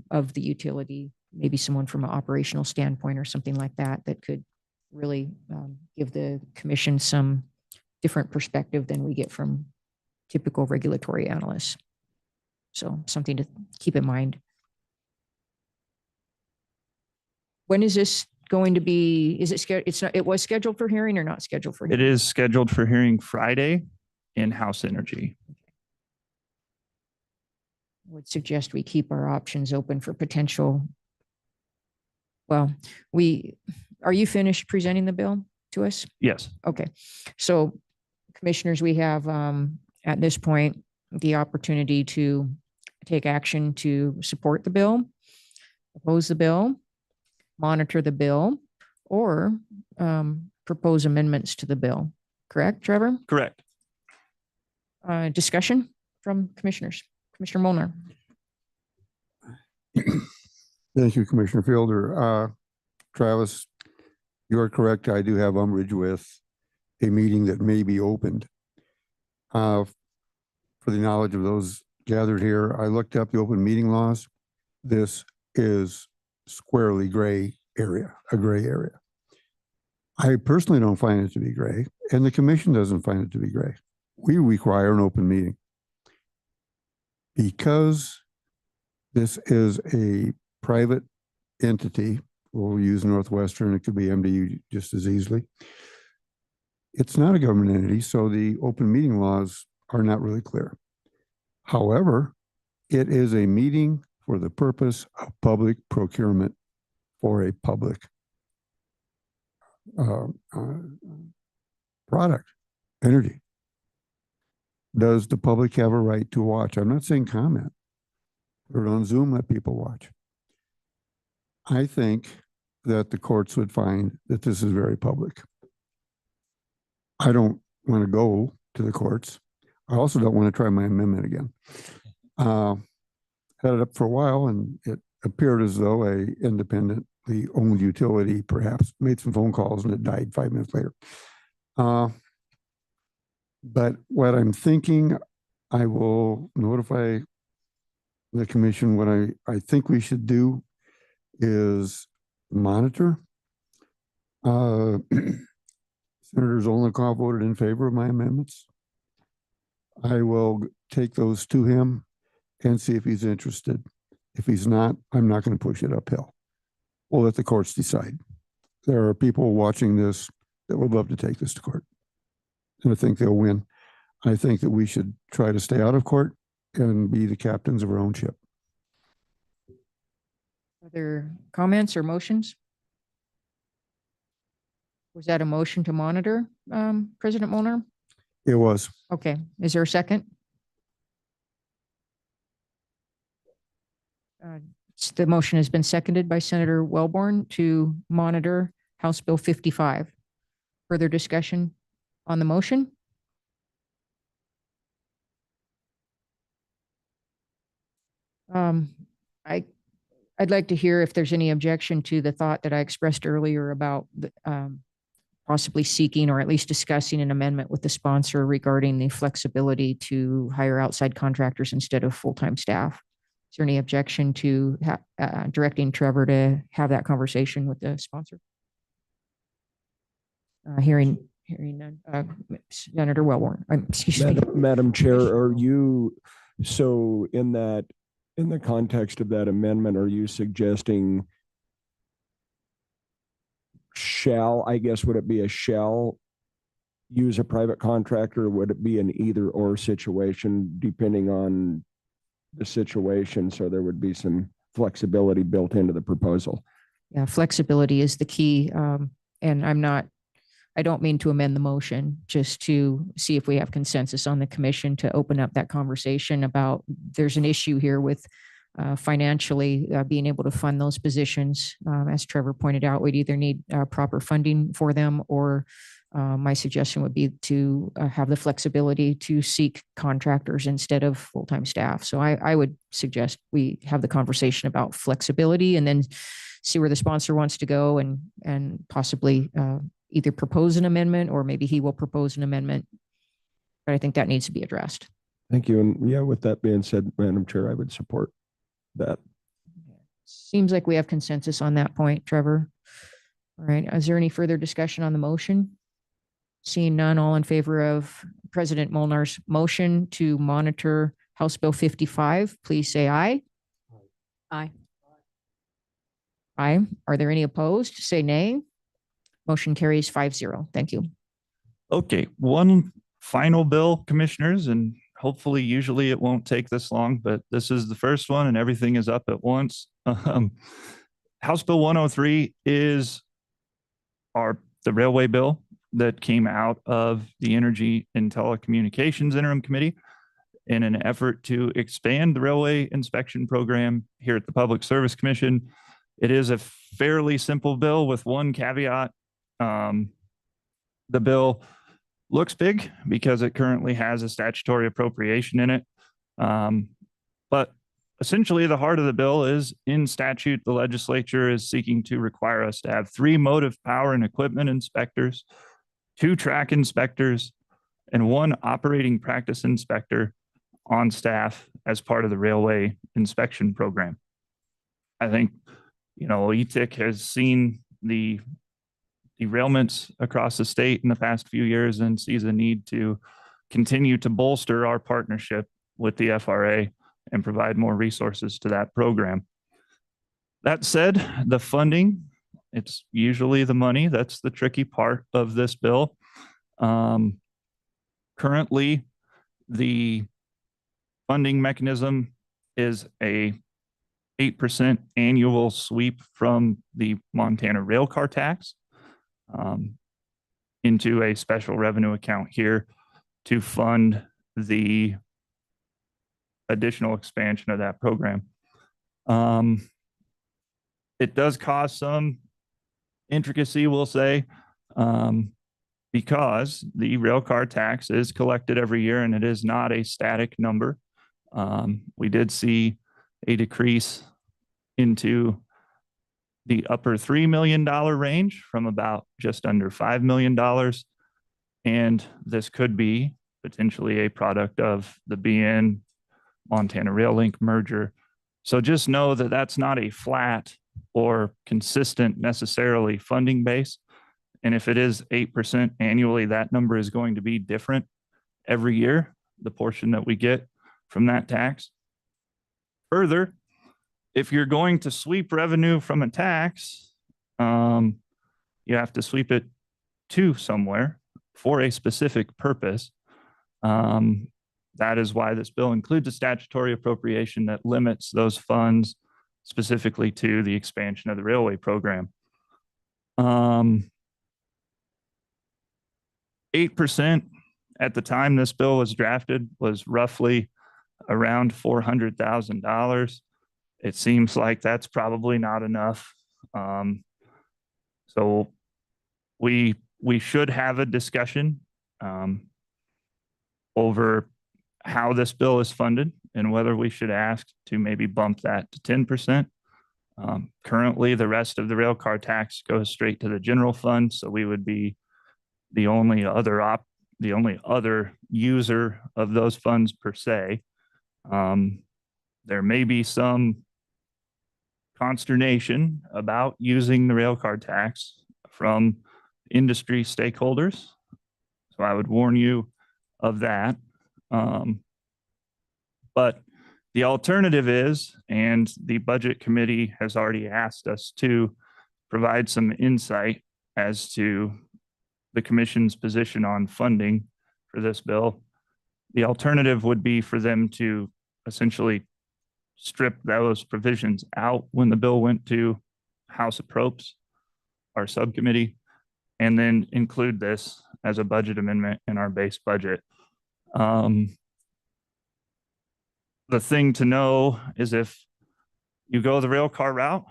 of the utility, maybe someone from an operational standpoint or something like that, that could really give the commission some different perspective than we get from typical regulatory analysts. So something to keep in mind. When is this going to be? Is it scheduled? It's not, it was scheduled for hearing or not scheduled for It hearing? is scheduled for hearing Friday in House Energy. Would suggest we keep our options open for potential. Well, are you finished presenting the bill to us? Yes. Okay. So commissioners, we have at this point the opportunity to take action to support the bill, oppose the bill, monitor the bill, or propose amendments to the bill. Correct, Trevor? Correct. Discussion from commissioners. Commissioner Molnar. Thank you, Commissioner Fielder. Travis, you're correct. I do have umbrage with a meeting that may be opened. For the knowledge of those gathered here, I looked up the open meeting laws. This is squarely gray area, a gray area. I personally don't find it to be gray, and the commission doesn't find it to be gray. We require an open meeting. Because this is a private entity, we'll use Northwestern, it could be MDU just as easily. It's not a government entity, so the open meeting laws are not really clear. However, it is a meeting for the purpose of public procurement for a public product, energy. Does the public have a right to watch? I'm not saying comment. Put it on Zoom, let people watch. I think that the courts would find that this is very public. I don't want to go to the courts. I also don't want to try my amendment again. Had it up for a while, and it appeared as though a independently owned utility perhaps made some phone calls and it died 5 minutes later. But what I'm thinking, I will notify the commission. What I think we should do is monitor. Senator Zolnikoff voted in favor of my amendments. I will take those to him and see if he's interested. If he's not, I'm not going to push it uphill. We'll let the courts decide. There are people watching this that would love to take this to court, and I think they'll win. I think that we should try to stay out of court and be the captains of our own ship. Other comments or motions? Was that a motion to monitor, President Molnar? It was. Okay, is there a second? The motion has been seconded by Senator Wellborn to monitor House Bill 55. Further discussion on the motion? I'd like to hear if there's any objection to the thought that I expressed earlier about possibly seeking or at least discussing an amendment with the sponsor regarding the flexibility to hire outside contractors instead of full-time staff. Is there any objection to directing Trevor to have that conversation with the sponsor? Hearing none. Senator Wellborn, excuse me. Madam Chair, are you, so in the context of that amendment, are you suggesting shall, I guess, would it be a shall use a private contractor? Or would it be an either or situation depending on the situation? So there would be some flexibility built into the proposal. Yeah, flexibility is the key. And I don't mean to amend the motion, just to see if we have consensus on the commission to open up that conversation about there's an issue here with financially being able to fund those positions. As Trevor pointed out, we'd either need proper funding for them, or my suggestion would be to have the flexibility to seek contractors instead of full-time staff. So I would suggest we have the conversation about flexibility and then see where the sponsor wants to go, and possibly either propose an amendment, or maybe he will propose an amendment. But I think that needs to be addressed. Thank you. And yeah, with that being said, Madam Chair, I would support that. Seems like we have consensus on that point, Trevor. All right. Is there any further discussion on the motion? Seeing none, all in favor of President Molnar's motion to monitor House Bill 55, please say aye. Aye. Aye. Are there any opposed? Say nay. Motion carries 5-0. Thank you. Okay, one final bill, commissioners, and hopefully usually it won't take this long, but this is the first one and everything is up at once. House Bill 103 is the railway bill that came out of the Energy and Telecommunications Interim Committee in an effort to expand the railway inspection program here at the Public Service Commission. It is a fairly simple bill with one caveat. The bill looks big because it currently has a statutory appropriation in it. But essentially the heart of the bill is in statute, the legislature is seeking to require us to have 3 motive power and equipment inspectors, 2 track inspectors, and 1 operating practice inspector on staff as part of the railway inspection program. I think, ETIC has seen the derailments across the state in the past few years and sees a need to continue to bolster our partnership with the FRA and provide more resources to that program. That said, the funding, it's usually the money. That's the tricky part of this bill. Currently, the funding mechanism is a 8% annual sweep from the Montana railcar tax into a special revenue account here to fund the additional expansion of that program. It does cause some intricacy, we'll say, because the railcar tax is collected every year and it is not a static number. We did see a decrease into the upper $3 million range from about just under $5 million. And this could be potentially a product of the BN Montana Rail Link merger. So just know that that's not a flat or consistent necessarily funding base. And if it is 8% annually, that number is going to be different every year, the portion that we get from that tax. Further, if you're going to sweep revenue from a tax, you have to sweep it to somewhere for a specific purpose. That is why this bill includes a statutory appropriation that limits those funds specifically to the expansion of the railway program. 8% at the time this bill was drafted was roughly around $400,000. It seems like that's probably not enough. So we should have a discussion over how this bill is funded and whether we should ask to maybe bump that to 10%. Currently, the rest of the rail car tax goes straight to the general fund, so we would be the only other user of those funds per se. There may be some consternation about using the rail car tax from industry stakeholders. So I would warn you of that. But the alternative is, and the budget committee has already asked us to provide some insight as to the commission's position on funding for this bill. The alternative would be for them to essentially strip those provisions out when the bill went to House Approps, our subcommittee, and then include this as a budget amendment in our base budget. The thing to know is if you go the rail car route,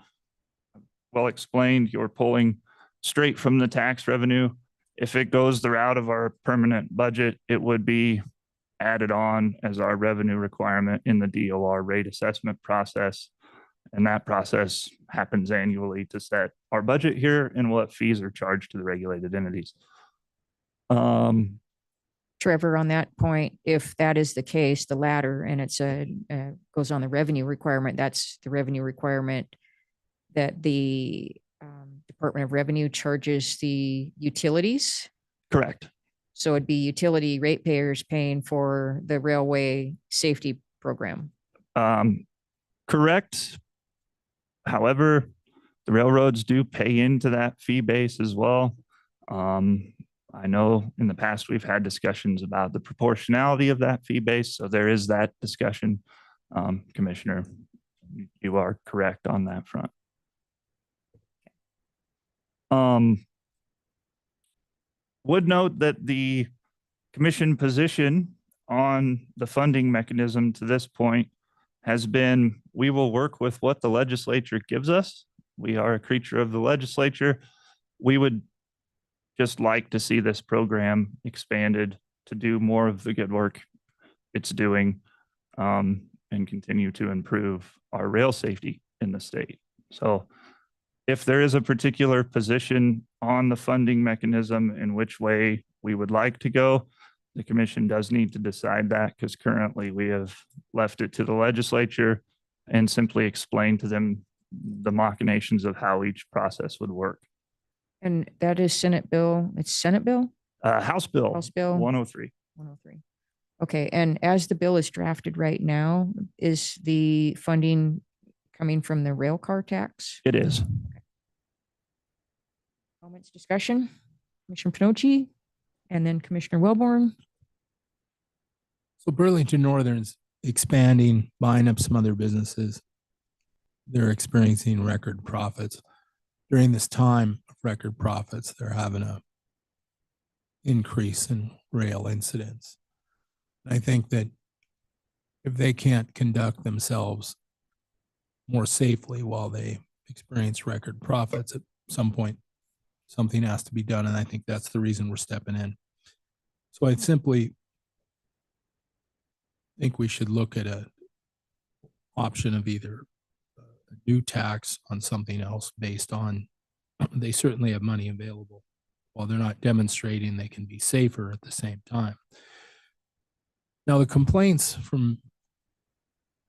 well explained, you're pulling straight from the tax revenue. If it goes the route of our permanent budget, it would be added on as our revenue requirement in the DOR rate assessment process. And that process happens annually to set our budget here and what fees are charged to the regulated entities. Trevor, on that point, if that is the case, the latter, and it's goes on the revenue requirement, that's the revenue requirement that the Department of Revenue charges the utilities. Correct. So it'd be utility ratepayers paying for the railway safety program. Correct. However, the railroads do pay into that fee base as well. I know in the past we've had discussions about the proportionality of that fee base. So there is that discussion. Commissioner, you are correct on that front. Would note that the commission position on the funding mechanism to this point has been, we will work with what the legislature gives us. We are a creature of the legislature. We would just like to see this program expanded to do more of the good work it's doing, and continue to improve our rail safety in the state. So if there is a particular position on the funding mechanism in which way we would like to go, the commission does need to decide that, because currently we have left it to the legislature and simply explain to them the machinations of how each process would work. And that is Senate bill, it's Senate bill? House Bill House Bill 103. 103. Okay, and as the bill is drafted right now, is the funding coming from the rail car tax? It is. Comments, discussion? Commissioner Panoche and then Commissioner Wellborn. So Burlington Northern's expanding, buying up some other businesses. They're experiencing record profits. During this time of record profits, they're having a increase in rail incidents. I think that if they can't conduct themselves more safely while they experience record profits, at some point, something has to be done. And I think that's the reason we're stepping in. So I simply think we should look at an option of either a new tax on something else based on, they certainly have money available while they're not demonstrating they can be safer at the same time. Now, the complaints from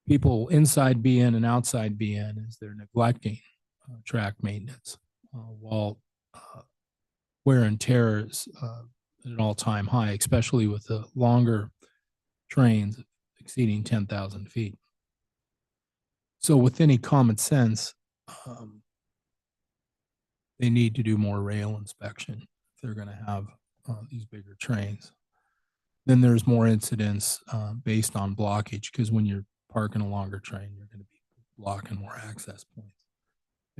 people inside BN and outside BN is they're neglecting track maintenance while wear and tear is at an all-time high, especially with the longer trains exceeding 10,000 feet. So with any common sense, they need to do more rail inspection if they're going to have these bigger trains. Then there's more incidents based on blockage, because when you're parking a longer train, you're going to be blocking more access points.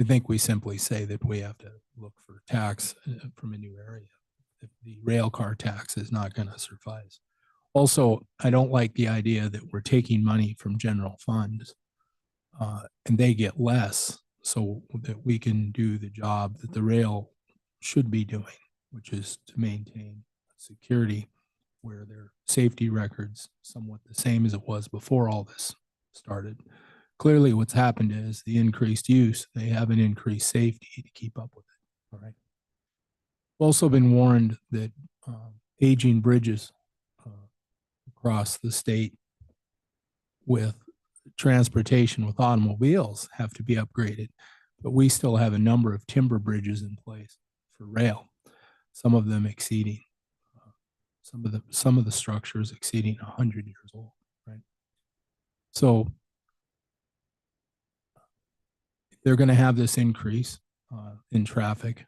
I think we simply say that we have to look for tax from a new area. If the rail car tax is not going to suffice. Also, I don't like the idea that we're taking money from general funds and they get less so that we can do the job that the rail should be doing, which is to maintain security where their safety records somewhat the same as it was before all this started. Clearly what's happened is the increased use, they haven't increased safety to keep up with it. All right. Also been warned that aging bridges across the state with transportation with automobiles have to be upgraded, but we still have a number of timber bridges in place for rail, some of them exceeding some of the structures exceeding 100 years old, right? So they're going to have this increase in traffic,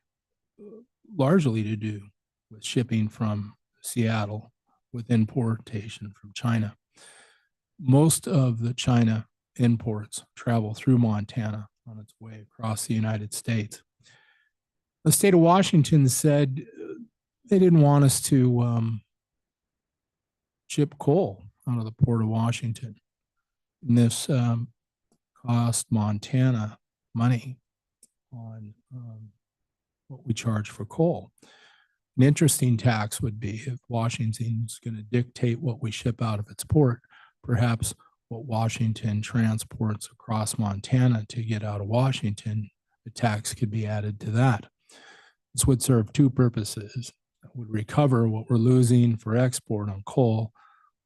largely to do with shipping from Seattle with importation from China. Most of the China imports travel through Montana on its way across the United States. The state of Washington said they didn't want us to ship coal out of the port of Washington. And this cost Montana money on what we charge for coal. An interesting tax would be if Washington's going to dictate what we ship out of its port, perhaps what Washington transports across Montana to get out of Washington, the tax could be added to that. This would serve two purposes. It would recover what we're losing for export on coal,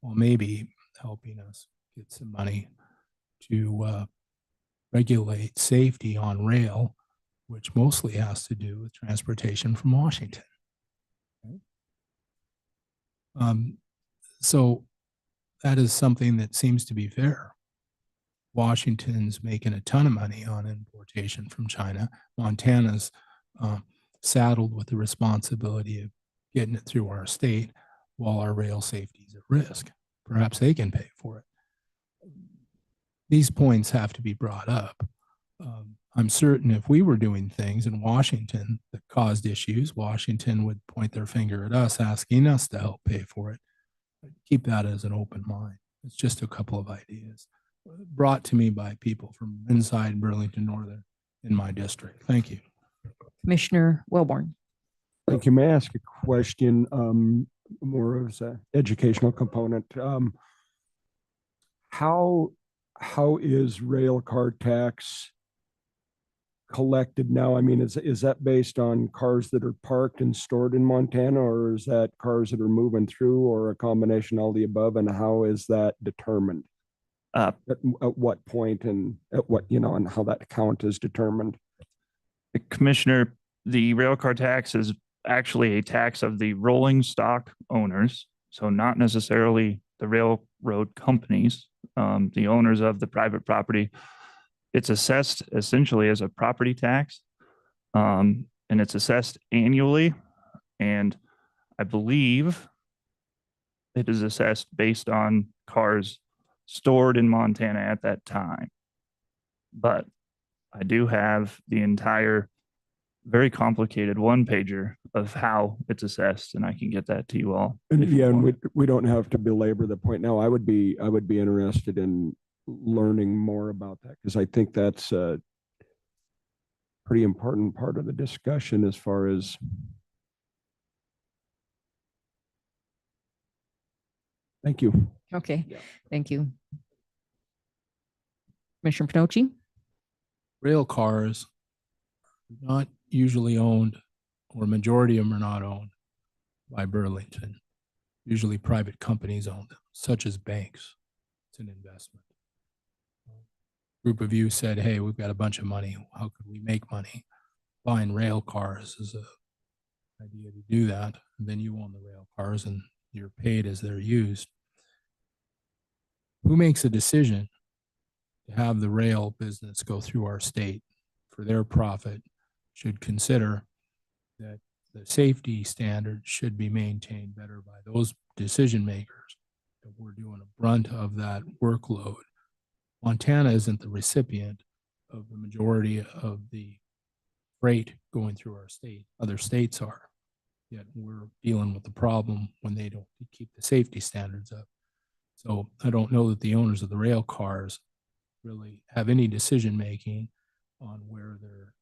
while maybe helping us get some money to regulate safety on rail, which mostly has to do with transportation from Washington. So that is something that seems to be fair. Washington's making a ton of money on importation from China. Montana's saddled with the responsibility of getting it through our state while our rail safety is at risk. Perhaps they can pay for it. These points have to be brought up. I'm certain if we were doing things in Washington that caused issues, Washington would point their finger at us, asking us to help pay for it. Keep that as an open mind. It's just a couple of ideas brought to me by people from inside Burlington Northern in my district. Thank you. Commissioner Wellborn. Thank you. May I ask a question, more as an educational component? How is rail car tax collected now? I mean, is that based on cars that are parked and stored in Montana, or is that cars that are moving through, or a combination of all the above? And how is that determined? At what point and at what, and how that count is determined? Commissioner, the railcar tax is actually a tax of the rolling stock owners, so not necessarily the railroad companies, the owners of the private property. It's assessed essentially as a property tax, and it's assessed annually. And I believe it is assessed based on cars stored in Montana at that time. But I do have the entire very complicated one pager of how it's assessed, and I can get that to you all. And yeah, and we don't have to belabor the point now. I would be interested in learning more about that, because I think that's a pretty important part of the discussion as far as thank you. Okay, Yeah. thank you. Commissioner Pinochi. Rail cars are not usually owned, or majority of them are not owned by Burlington. Usually private companies own them, such as banks. It's an investment. Group of you said, hey, we've got a bunch of money. How could we make money? Buying rail cars is a idea to do that. And then you own the rail cars and you're paid as they're used. Who makes a decision to have the rail business go through our state for their profit should consider that the safety standards should be maintained better by those decision makers, that we're doing a brunt of that workload. Montana isn't the recipient of the majority of the freight going through our state. Other states are, yet we're dealing with the problem when they don't keep the safety standards up. So I don't know that the owners of the rail cars really have any decision-making on where their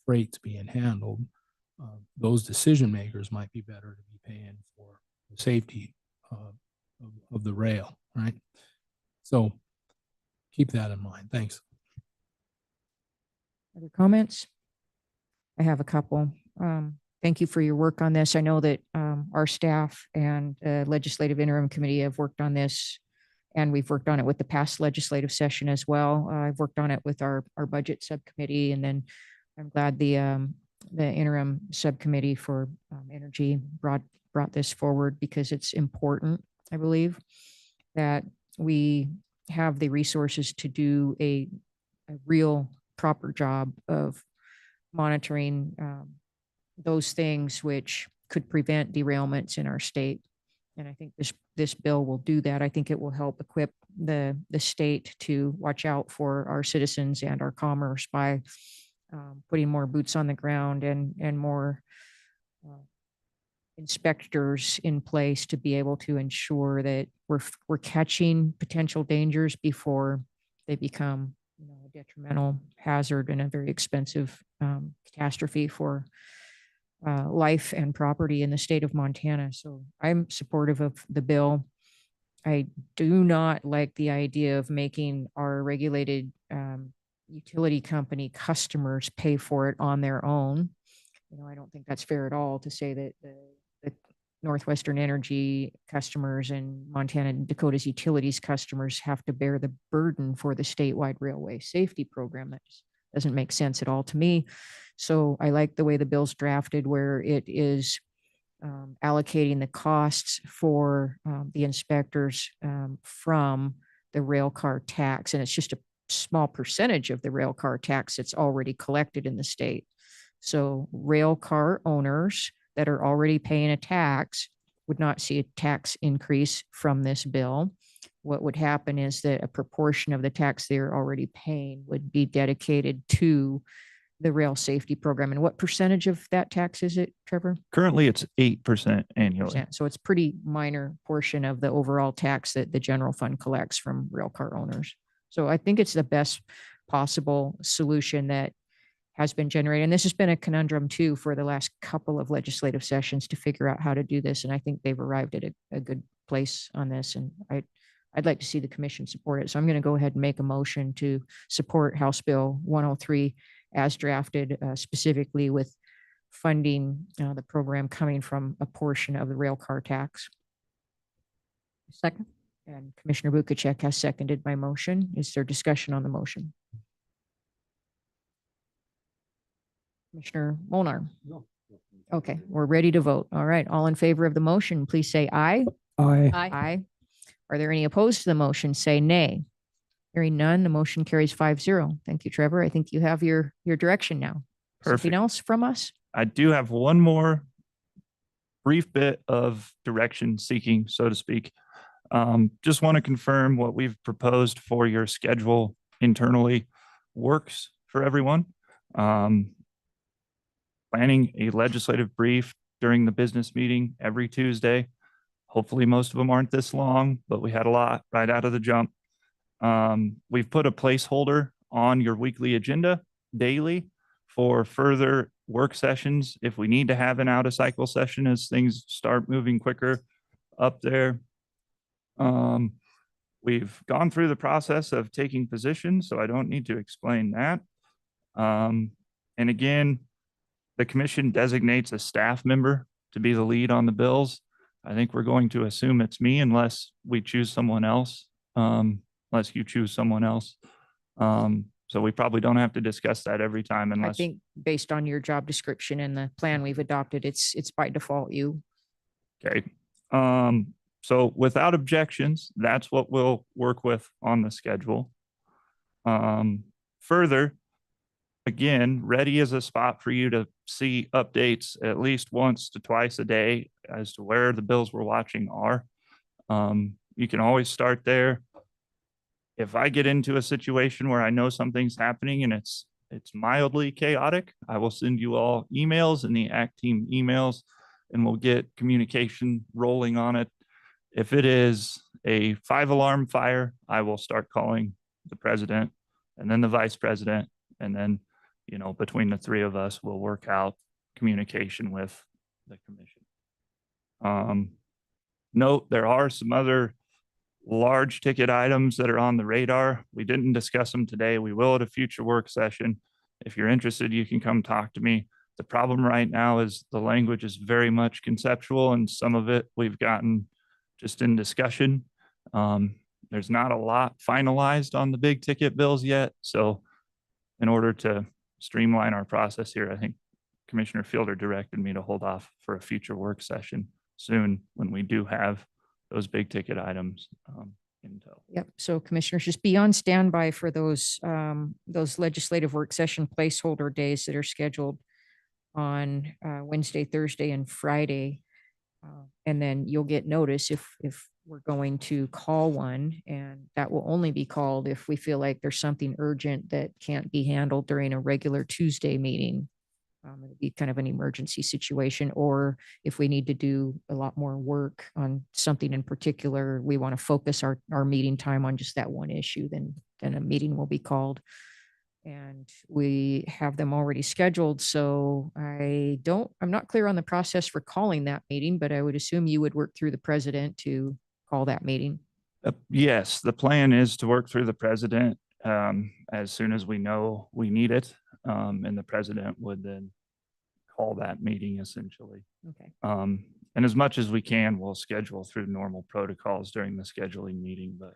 freight's being handled. Those decision makers might be better to be paying for the safety the rail, right? So keep that in mind. Thanks. Other comments? I have a couple. Thank you for your work on this. I know that our staff and Legislative Interim Committee have worked on this, and we've worked on it with the past legislative session as well. I've worked on it with our budget subcommittee, and then I'm glad the interim subcommittee for energy brought this forward because it's important, I believe, that we have the resources to do a real proper job of monitoring those things which could prevent derailments in our state. And I think this bill will do that. I think it will help equip the state to watch out for our citizens and our commerce by putting more boots on the ground and more inspectors in place to be able to ensure that we're catching potential dangers before they become, a detrimental hazard and a very expensive catastrophe for life and property in the state of Montana. So I'm supportive of the bill. I do not like the idea of making our regulated utility company customers pay for it on their own. I don't think that's fair at all to say that the Northwestern Energy customers and Montana and Dakota's utilities customers have to bear the burden for the statewide railway safety program. That just doesn't make sense at all to me. So I like the way the bill's drafted, where it is allocating the costs for the inspectors from the rail car tax. And it's just a small percentage of the rail car tax that's already collected in the state. So rail car owners that are already paying a tax would not see a tax increase from this bill. What would happen is that a proportion of the tax they're already paying would be dedicated to the rail safety program. And what percentage of that tax is it, Trevor? Currently, it's 8% annually. So it's pretty minor portion of the overall tax that the general fund collects from rail car owners. So I think it's the best possible solution that has been generated. And this has been a conundrum too for the last couple of legislative sessions to figure out how to do this. And I think they've arrived at a good place on this. And I'd like to see the commission support it. So I'm going to go ahead and make a motion to support House Bill 103 as drafted, specifically with funding the program coming from a portion of the rail car tax. Second. And Commissioner Bukacek has seconded my motion. Is there discussion on the motion? Commissioner Molnar? No. Okay, we're ready to vote. All right, all in favor of the motion, please say aye. Aye. Aye. Are there any opposed to the motion? Say nay. Hearing none, the motion carries 5-0. Thank you, Trevor. I think you have your direction now. Something Perfect. else from us? I do have one more brief bit of direction seeking, so to speak. Just want to confirm what we've proposed for your schedule internally works for everyone. Planning a legislative brief during the business meeting every Tuesday. Hopefully most of them aren't this long, but we had a lot right out of the jump. We've put a placeholder on your weekly agenda daily for further work sessions if we need to have an out of cycle session as things start moving quicker up there. We've gone through the process of taking positions, so I don't need to explain that. And again, the commission designates a staff member to be the lead on the bills. I think we're going to assume it's me unless we choose someone else, unless you choose someone else. So we probably don't have to discuss that every time I unless. think based on your job description and the plan we've adopted, it's by default you. Okay. So without objections, that's what we'll work with on the schedule. Further, again, ready is a spot for you to see updates at least once to twice a day as to where the bills we're watching are. You can always start there. If I get into a situation where I know something's happening and it's mildly chaotic, I will send you all emails in the ACT team emails and we'll get communication rolling on it. If it is a 5-alarm fire, I will start calling the president and then the vice president. And then, between the three of us, we'll work out communication with the commission. Note, there are some other large ticket items that are on the radar. We didn't discuss them today. We will at a future work session. If you're interested, you can come talk to me. The problem right now is the language is very much conceptual, and some of it we've gotten just in discussion. There's not a lot finalized on the big ticket bills yet. So in order to streamline our process here, I think Commissioner Fielder directed me to hold off for a future work session soon when we do have those big ticket items in tow. Yep. So commissioners, just be on standby for those legislative work session placeholder days that are scheduled on Wednesday, Thursday, and Friday. And then you'll get notice if we're going to call one, and that will only be called if we feel like there's something urgent that can't be handled during a regular Tuesday meeting. It'd be kind of an emergency situation, or if we need to do a lot more work on something in particular, we want to focus our meeting time on just that one issue, then a meeting will be called. And we have them already scheduled. So I'm not clear on the process for calling that meeting, but I would assume you would work through the president to call that meeting. Yes, the plan is to work through the president as soon as we know we need it. And the president would then call that meeting essentially. Okay. And as much as we can, we'll schedule through normal protocols during the scheduling meeting, but.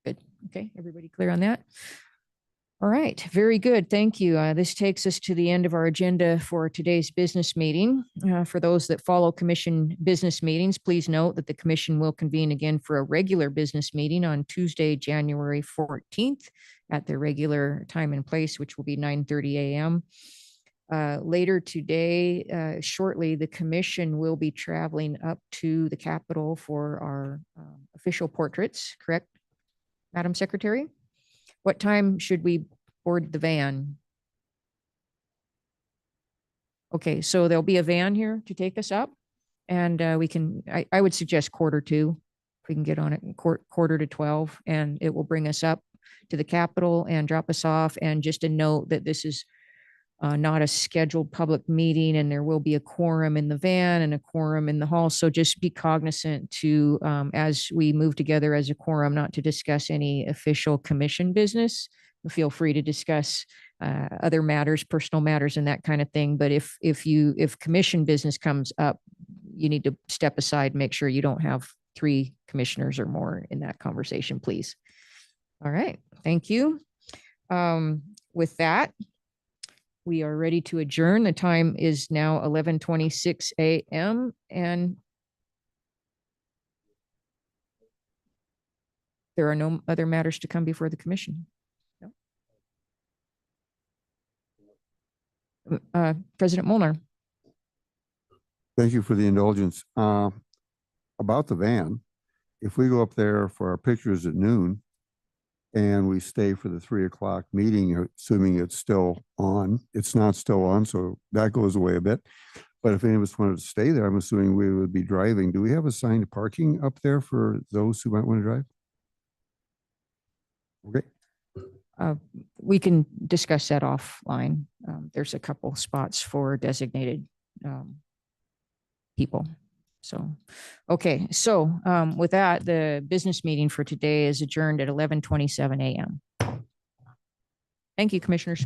Good. Okay. Everybody clear on that? All right, very good. Thank you. This takes us to the end of our agenda for today's business meeting. For those that follow commission business meetings, please note that the commission will convene again for a regular business meeting on Tuesday, January 14th at the regular time and place, which will be 9:30 a.m. Later today, shortly, the commission will be traveling up to the Capitol for our official portraits, correct, Madam Secretary? What time should we board the van? Okay, so there'll be a van here to take us up, and I would suggest 1:45. If we can get on it 11:45, and it will bring us up to the Capitol and drop us off. And just a note that this is not a scheduled public meeting, and there will be a quorum in the van and a quorum in the hall. So just be cognizant to, as we move together as a quorum, not to discuss any official commission business. Feel free to discuss other matters, personal matters, and that kind of thing. But if commission business comes up, you need to step aside, make sure you don't have 3 commissioners or more in that conversation, please. All right, thank you. With that, we are ready to adjourn. The time is now 11:26 a.m. and there are no other matters to come before the commission. No. President Molnar. Thank you for the indulgence. About the van, if we go up there for our pictures at noon and we stay for the 3 o'clock meeting, assuming it's still on, it's not still on, so that goes away a bit. But if any of us wanted to stay there, I'm assuming we would be driving. Do we have assigned parking up there for those who might want to drive? Okay. We can discuss that offline. There's a couple spots for designated people. So, okay. So with that, the business meeting for today is adjourned at 11:27 a.m. Thank you, commissioners.